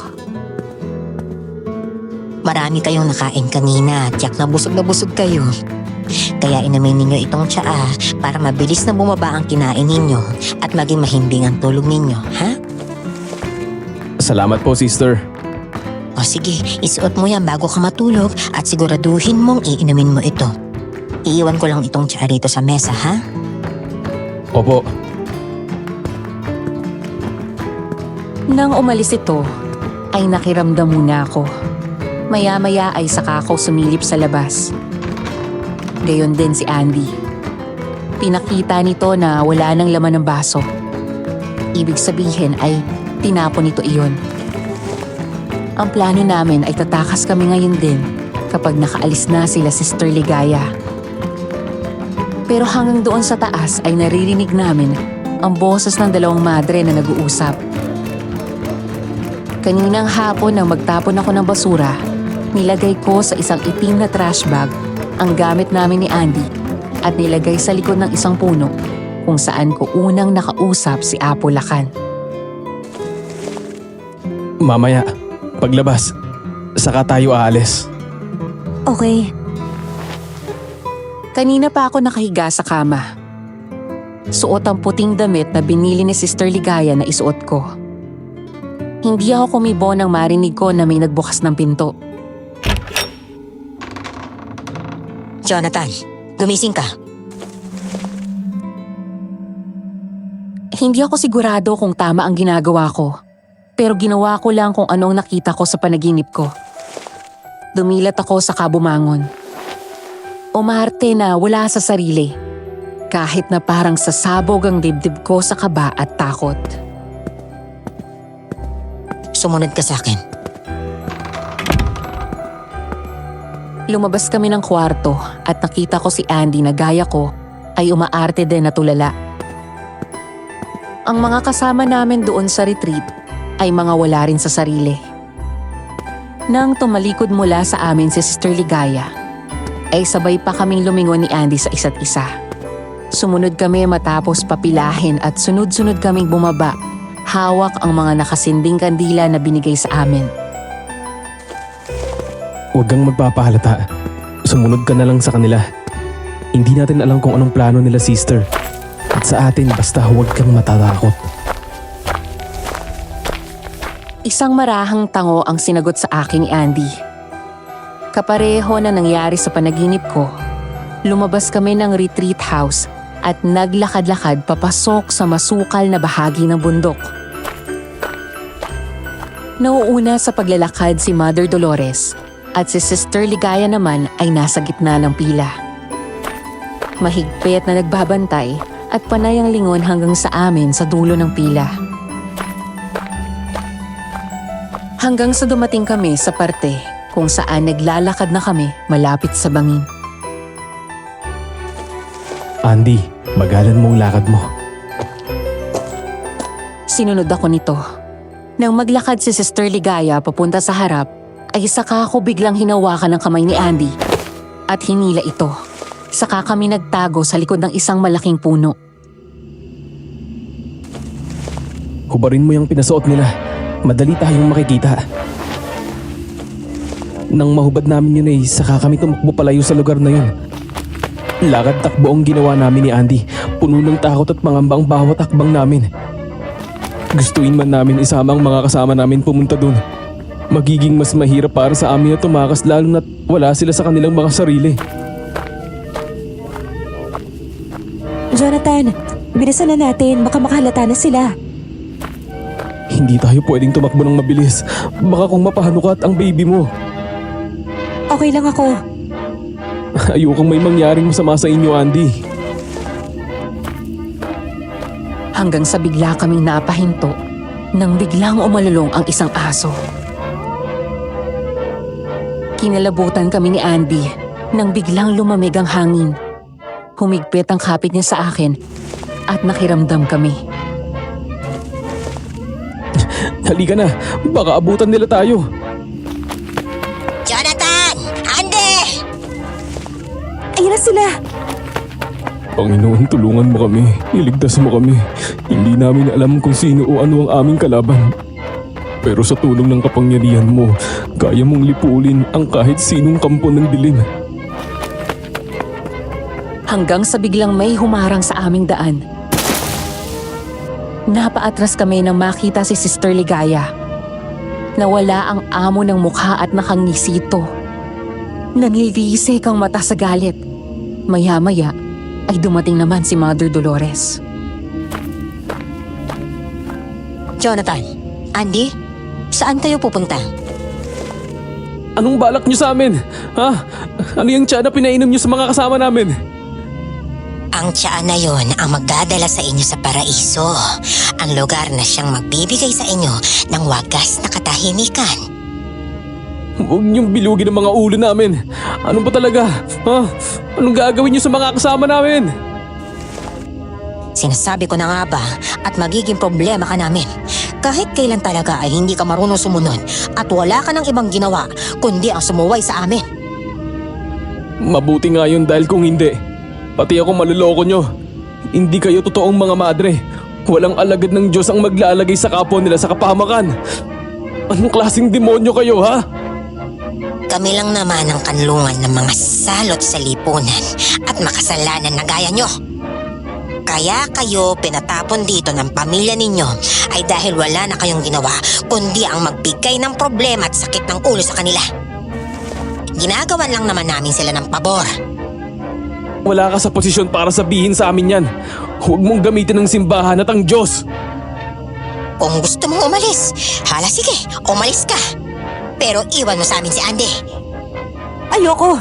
Marami kayong nakain kanina, tiyak na busog kayo. Kaya inumin ninyo itong tsaa para mabilis na bumaba ang kinain ninyo at maging mahimbing ang tulog ninyo, ha? Salamat po, Sister. O sige, isuot mo yan bago ka matulog at siguraduhin mong iinumin mo ito. Iiwan ko lang itong tsaa rito sa mesa, ha? Opo. Nang umalis ito, ay nakiramdam muna ako. Maya-maya ay saka ako sumilip sa labas. Gayon din si Andy. Pinakita nito na wala nang laman ng baso. Ibig sabihin ay tinapon nito iyon. Ang plano namin ay tatakas kami ngayon din kapag nakaalis na sila Sister Ligaya. Pero hanggang doon sa taas ay naririnig namin ang boses ng dalawang madre na nag-uusap. Kaninang hapon nang magtapon ako ng basura, nilagay ko sa isang itim na trash bag ang gamit namin ni Andy at nilagay sa likod ng isang puno kung saan ko unang nakausap si Apo Lakan. Mamaya, paglabas, saka tayo aalis. Okay. Kanina pa ako nakahiga sa kama. Suot ang puting damit na binili ni Sister Ligaya na isuot ko. Hindi ako kumibo nang marinig ko na may nagbukas ng pinto. Jonathan, gumising ka. Hindi ako sigurado kung tama ang ginagawa ko, pero ginawa ko lang kung anong nakita ko sa panaginip ko. Dumilat ako sa kabumangon. Umarte na wala sa sarili, kahit na parang sasabog ang dibdib ko sa kaba at takot. Sumunod ka sa akin. Lumabas kami ng kwarto at nakita ko si Andy na gaya ko ay umaarte din na tulala. Ang mga kasama namin doon sa retreat ay mga wala rin sa sarili. Nang tumalikod mula sa amin si Sister Ligaya, ay sabay pa kaming lumingon ni Andy sa isa't isa. Sumunod kami matapos papilahin at sunod-sunod kaming bumaba, hawak ang mga nakasinding kandila na binigay sa amin. Huwag kang magpapahalata. Sumunod ka na lang sa kanila. Hindi natin alam kung anong plano nila, sister. At sa atin, basta huwag kang matatakot. Isang marahang tango ang sinagot sa akin ni Andy. Kapareho na nangyari sa panaginip ko, lumabas kami ng retreat house at naglakad-lakad papasok sa masukal na bahagi ng bundok. Nauuna sa paglalakad si Mother Dolores at si Sister Ligaya naman ay nasa gitna ng pila. Mahigpit na nagbabantay at panay ang lingon hanggang sa amin sa dulo ng pila. Hanggang sa dumating kami sa parte kung saan naglalakad na kami malapit sa bangin. Andy, bagalan mo ang lakad mo. Sinunod ako nito. Nang maglakad si Sister Ligaya papunta sa harap, ay saka ako biglang hinawakan ng kamay ni Andy at hinila ito. Saka kami nagtago sa likod ng isang malaking puno. Hubarin mo yung pinasuot nila. Madali tayong makikita. Nang mahubad namin yun ay saka kami tumakbo palayo sa lugar na yun. Lakad takbo ang ginawa namin ni Andy. Puno ng takot at pangamba ang bawat hakbang namin. Gustuin man namin isama ang mga kasama namin pumunta dun. Magiging mas mahirap para sa amin na tumakas lalo na't wala sila sa kanilang mga sarili. Jonathan, bilisan na natin. Baka makahalata na sila. Hindi tayo pwedeng tumakbo ng mabilis. Baka kung mapahano ka at ang baby mo. Okay lang ako. Ayokong may mangyaring masama sa inyo, Andy. Hanggang sa bigla kaming napahinto nang biglang umalulong ang isang aso. Kinalabutan kami ni Andy nang biglang lumamig ang hangin. Humigpit ang kapit niya sa akin at nakiramdam kami. Halika na, baka abutan nila tayo. Jonathan! Andy! Ayun na sila. Panginoon, tulungan mo kami. Iligtas mo kami. Hindi namin alam kung sino o ano ang aming kalaban. Pero sa tulong ng kapangyarihan mo, kaya mong lipulin ang kahit sinong kampo ng dilim. Hanggang sa biglang may humarang sa aming daan. Napaatras kami nang makita si Sister Ligaya. Nawala ang amo ng mukha at nakangisito. Nanlilisik ang mata sa galit. Maya-maya ay dumating naman si Mother Dolores. Jonathan, Andy, saan kayo pupunta? Anong balak niyo sa amin? Ha? Ano yung tiyan na pinainom niyo sa mga kasama namin? Ang tiyaan na yon ang magdadala sa inyo sa paraiso. Ang lugar na siyang magbibigay sa inyo ng wagas na katahimikan. Huwag niyong bilugin ang mga ulo namin. Ano ba talaga? Ha? Anong gagawin niyo sa mga kasama namin? Sinasabi ko na nga ba at magiging problema ka namin. Kahit kailan talaga ay hindi ka marunong sumunod at wala ka ng ibang ginawa kundi ang sumuway sa amin. Mabuti nga yun dahil kung hindi, pati ako maluloko nyo. Hindi kayo totoong mga madre. Walang alagad ng Diyos ang maglalagay sa kapwa nila sa kapahamakan. Anong klaseng demonyo kayo, ha? Kami lang naman ang kanlungan ng mga salot sa lipunan at makasalanan na gaya nyo. Kaya kayo pinatapon dito ng pamilya ninyo ay dahil wala na kayong ginawa kundi ang magbigay ng problema at sakit ng ulo sa kanila. Ginagawan lang naman namin sila ng pabor. Wala ka sa posisyon para sabihin sa amin yan. Huwag mong gamitin ng simbahan at ang Diyos. Kung gusto mong umalis, hala sige, umalis ka. Pero iwan mo sa amin si Andy. Ayoko!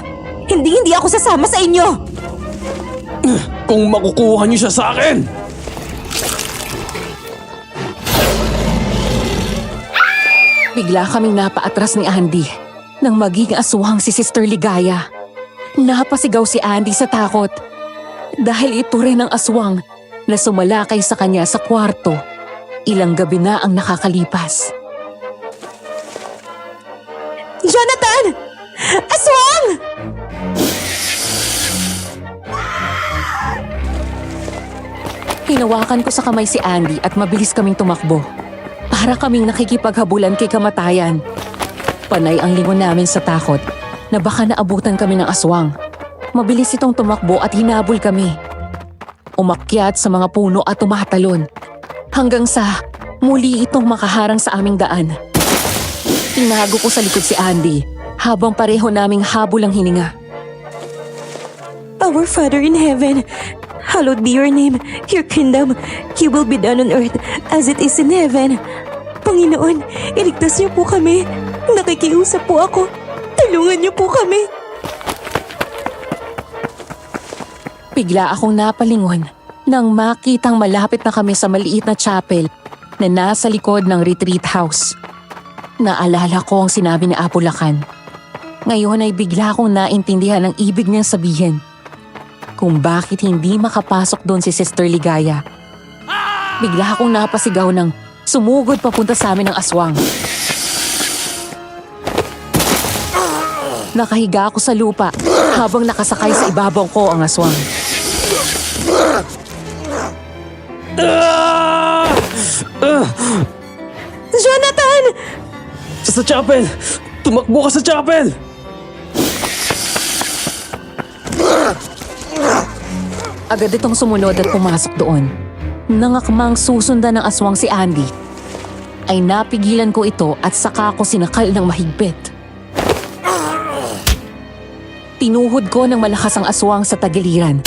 Hindi ako sasama sa inyo! Kung makukuha niyo siya sa akin! Bigla kaming napaatras ni Andy nang maging aswang si Sister Ligaya. Napasigaw si Andy sa takot dahil ito rin ang aswang na sumalakay sa kanya sa kwarto. Ilang gabi na ang nakakalipas. Jonathan! Aswang! Hinawakan ko sa kamay si Andy at mabilis kaming tumakbo. Para kaming nakikipaghabulan kay kamatayan. Panay ang lingon namin sa takot na baka naabutan kami ng aswang. Mabilis itong tumakbo at hinabol kami. Umakyat sa mga puno at tumatalon. Hanggang sa muli itong makaharang sa aming daan. Tinago ko sa likod si Andy habang pareho naming habol ang hininga. Our Father in Heaven, hallowed be your name, your kingdom, your will be done on earth as it is in heaven. Panginoon, iligtas niyo po kami. Nakikiusap po ako. Tulungan niyo po kami. Bigla akong napalingon nang makitang malapit na kami sa maliit na chapel na nasa likod ng retreat house. Naalala ko ang sinabi ni Apo Lakan. Ngayon ay bigla akong naintindihan ang ibig niyang sabihin. Kung bakit hindi makapasok doon si Sister Ligaya. Bigla akong napasigaw ng sumugod papunta sa amin ng aswang. Nakahiga ako sa lupa habang nakasakay sa ibabaw ko ang aswang. Jonathan! Sa chapel! Tumakbo ka sa chapel! Agad itong sumunod at pumasok doon. Nangakmang susundan ng aswang si Andy. Ay napigilan ko ito at saka ko sinakal ng mahigpit. Tinuhod ko ng malakas ang aswang sa tagiliran.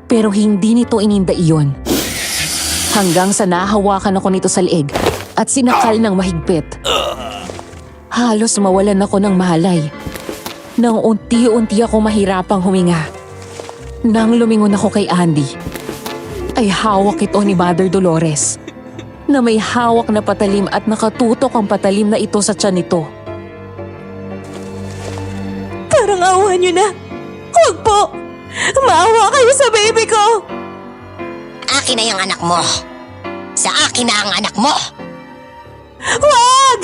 Pero hindi nito ininda iyon. Hanggang sa nahawakan ako nito sa leeg at sinakal ng mahigpit. Halos mawalan ako ng malay. Nang unti-unti ako mahirapang huminga. Nang lumingon ako kay Andy, ay hawak ito ni Mother Dolores na may hawak na patalim at nakatutok ang patalim na ito sa tiyan nito. Parang awa niyo na. Huwag po! Maawa kayo sa baby ko! Akin na yung anak mo. Sa akin na ang anak mo. Huwag!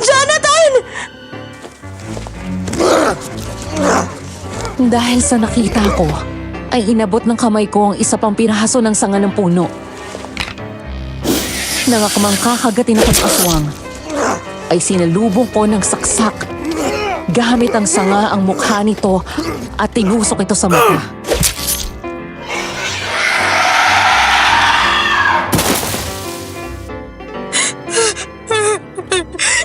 Jonathan! Dahil sa nakita ko, ay inabot ng kamay ko ang isa pang piraso ng sanga ng puno. Nangakmang kakagatin ako ng aswang, ay sinalubong ko ng saksak. Gamit ang sanga ang mukha nito at tinusok ito sa mata.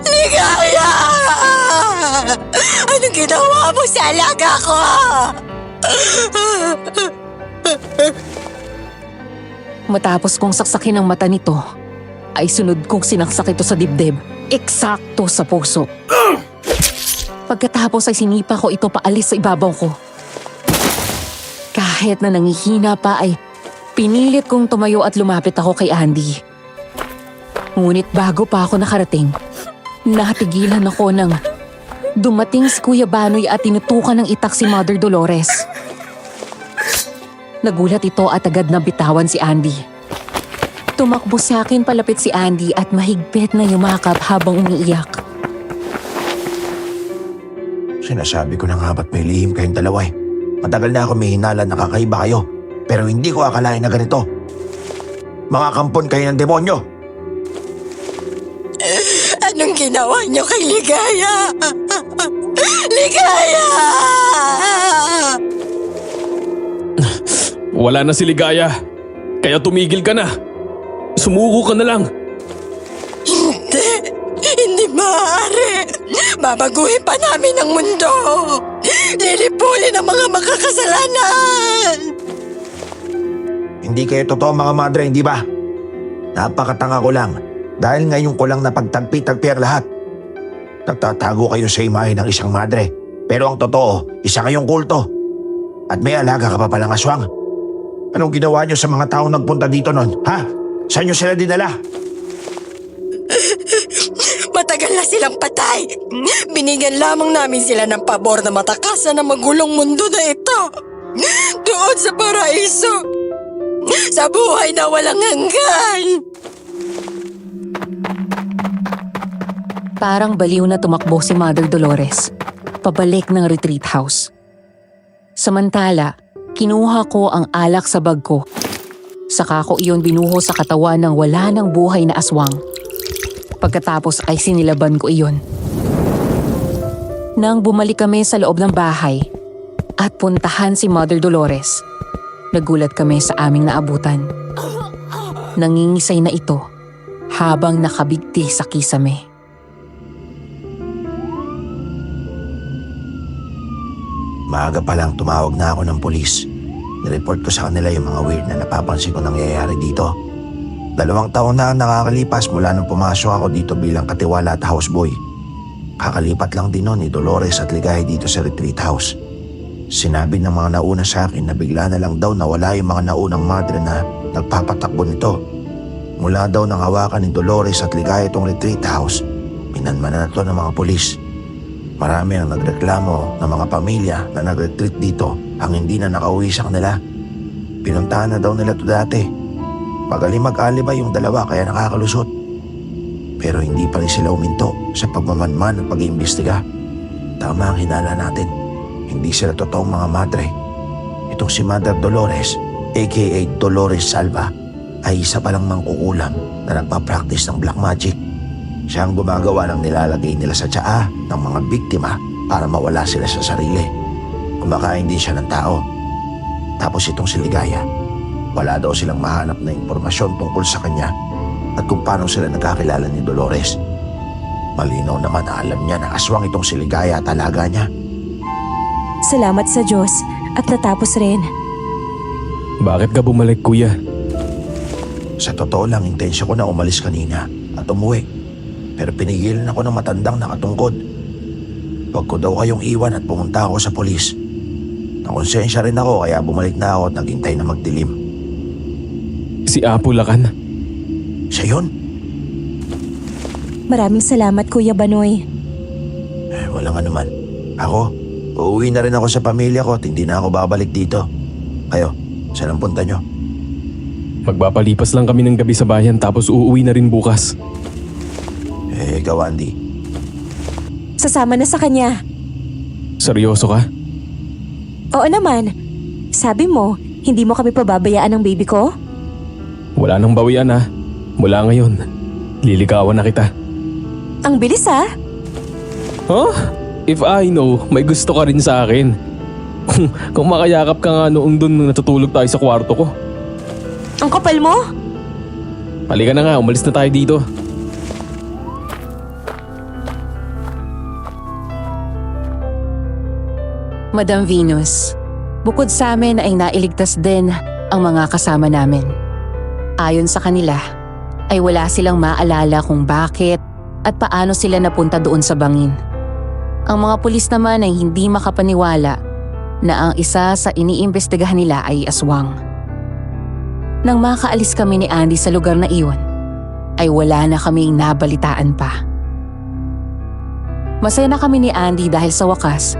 Ligaya! Anong ginawa mo sa alaga ko? Matapos kong saksakin ang mata nito, ay sunod kong sinaksak ito sa dibdib, eksakto sa puso. Pagkatapos ay sinipa ko ito paalis sa ibabaw ko. Kahit na nangihina pa ay pinilit kong tumayo at lumapit ako kay Andy. Ngunit bago pa ako nakarating, natigilan ako ng Dumating si Kuya Banoy at tinutukan ng itak si Mother Dolores. Nagulat ito at agad na bitawan si Andy. Tumakbo sa akin palapit si Andy at mahigpit na yumakap habang umiiyak. Sinasabi ko na nga ba't may lihim kayong dalawa eh. Matagal na ako may hinala na kakaiba kayo. Pero hindi ko akalain na ganito. Mga kampon kayo ng demonyo. Anong ginawa niyo kay Ligaya? Ligaya! Wala na si Ligaya. Kaya tumigil ka na. Sumuko ka na lang. Hindi maaari. Babaguhin pa namin ang mundo. Lilipulin ang mga makakasalanan. Hindi kayo totoo mga madre, hindi ba? Napakatanga ko lang. Dahil ngayon ko lang napagtagpi-tagpi ang lahat. Nagtatago kayo sa imahe ng isang madre. Pero ang totoo, isa kayong kulto. At may alaga ka pa palang aswang. Anong ginawa niyo sa mga taong nagpunta dito nun? Ha? Saan niyo sila dinala? Matagal na silang patay. Binigyan lamang namin sila ng pabor na matakasan ang magulong mundo na ito. Doon sa paraiso. Sa buhay na walang hanggan. Parang baliw na tumakbo si Mother Dolores, pabalik ng retreat house. Samantala, kinuha ko ang alak sa bag ko. Saka ko iyon binuho sa katawan ng wala ng buhay na aswang. Pagkatapos ay sinilaban ko iyon. Nang bumalik kami sa loob ng bahay at puntahan si Mother Dolores, nagulat kami sa aming naabutan. Nangingisay na ito habang nakabigti sa kisame. Maaga pa lang tumawag na ako ng pulis. Nireport ko sa kanila yung mga weird na napapansin ko nangyayari dito. 2 taon na ang nakakalipas mula nung pumasok ako dito bilang katiwala at houseboy. Kakalipat lang din nun ni Dolores at Ligaya dito sa retreat house. Sinabi ng mga nauna sa akin na bigla na lang daw nawala yung mga naunang madre na nagpapatakbo nito. Mula daw nang hawakan ni Dolores at Ligaya itong retreat house, pinanmanan na to ng mga pulis. Marami ang nagreklamo ng mga pamilya na nag-retreat dito ang hindi na nakauwi sa kanila. Pinuntahan na daw nila to dati. Magaling mag-alibay yung dalawa kaya nakakalusot. Pero hindi pa rin sila uminto sa pagmamanman at pag-iimbestiga. Tama ang hinala natin. Hindi sila totoong mga madre. Itong si Mother Dolores, aka Dolores Salva, ay isa palang mangkukulam na nagpa-practice ng black magic. Siya ang gumagawa ng nilalagay nila sa tsaa ng mga biktima para mawala sila sa sarili. Kumakain din siya ng tao. Tapos itong si Ligaya, wala daw silang mahanap na impormasyon tungkol sa kanya at kung paano sila nagkakilala ni Dolores. Malinaw naman na alam niya na aswang itong si Ligaya at alaga niya. Salamat sa Diyos at natapos rin. Bakit ka bumalik, kuya? Sa totoo lang, intensyon ko na umalis kanina at umuwi. Pero pinigilan ako ng matandang nakatungkod. Huwag ko daw kayong iwan at pumunta ako sa polis. Nakonsensya rin ako kaya bumalik na ako at naghintay na magdilim. Si Apo Lakan. Siya yun? Maraming salamat, Kuya Banoy. Walang anuman. Ako, uuwi na rin ako sa pamilya ko at hindi na ako babalik dito. Kayo, saan ang punta nyo? Magpapalipas lang kami ng gabi sa bayan tapos uuwi na rin bukas. Ikaw, Andy. Sasama na sa kanya. Seryoso ka? Oo naman. Sabi mo, hindi mo kami pababayaan ng baby ko? Wala nang bawian ha. Mula ngayon, liligawan na kita. Ang bilis ah. Huh? If I know, may gusto ka rin sa akin. Kung makayakap ka nga noong dun nung natutulog tayo sa kwarto ko. Ang kapal mo? Halika na nga, umalis na tayo dito. Madam Venus, bukod sa amin ay nailigtas din ang mga kasama namin. Ayon sa kanila, ay wala silang maalala kung bakit at paano sila napunta doon sa bangin. Ang mga pulis naman ay hindi makapaniwala na ang isa sa iniimbestigahan nila ay aswang. Nang makaalis kami ni Andy sa lugar na iyon, ay wala na kaming nabalitaan pa. Masaya na kami ni Andy dahil sa wakas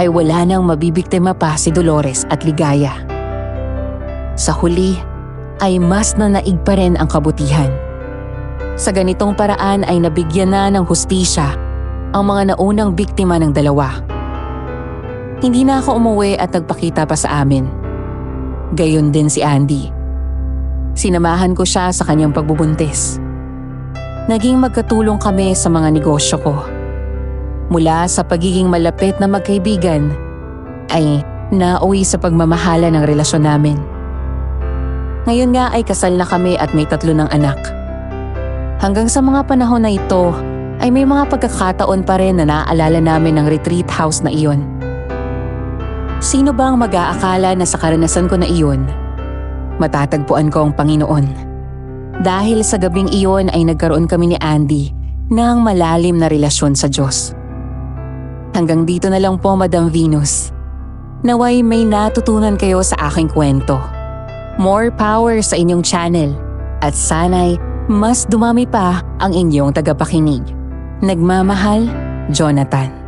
ay wala nang mabibiktima pa si Dolores at Ligaya. Sa huli ay mas nanaig pa rin ang kabutihan. Sa ganitong paraan ay nabigyan na ng hustisya ang mga naunang biktima ng dalawa. Hindi na ako umuwi at nagpakita pa sa amin. Gayon din si Andy. Sinamahan ko siya sa kanyang pagbubuntis. Naging magkatulong kami sa mga negosyo ko. Mula sa pagiging malapit na magkaibigan, ay nauwi sa pagmamahala ng relasyon namin. Ngayon nga ay kasal na kami at may 3 ng anak. Hanggang sa mga panahon na ito, ay may mga pagkakataon pa rin na naaalala namin ng retreat house na iyon. Sino ba ang mag-aakala na sa karanasan ko na iyon, matatagpuan ko ang Panginoon? Dahil sa gabing iyon ay nagkaroon kami ni Andy ng malalim na relasyon sa Diyos. Hanggang dito na lang po, Madam Venus. Naway may natutunan kayo sa aking kwento. More power sa inyong channel at sana'y mas dumami pa ang inyong tagapakinig. Nagmamahal, Jonathan.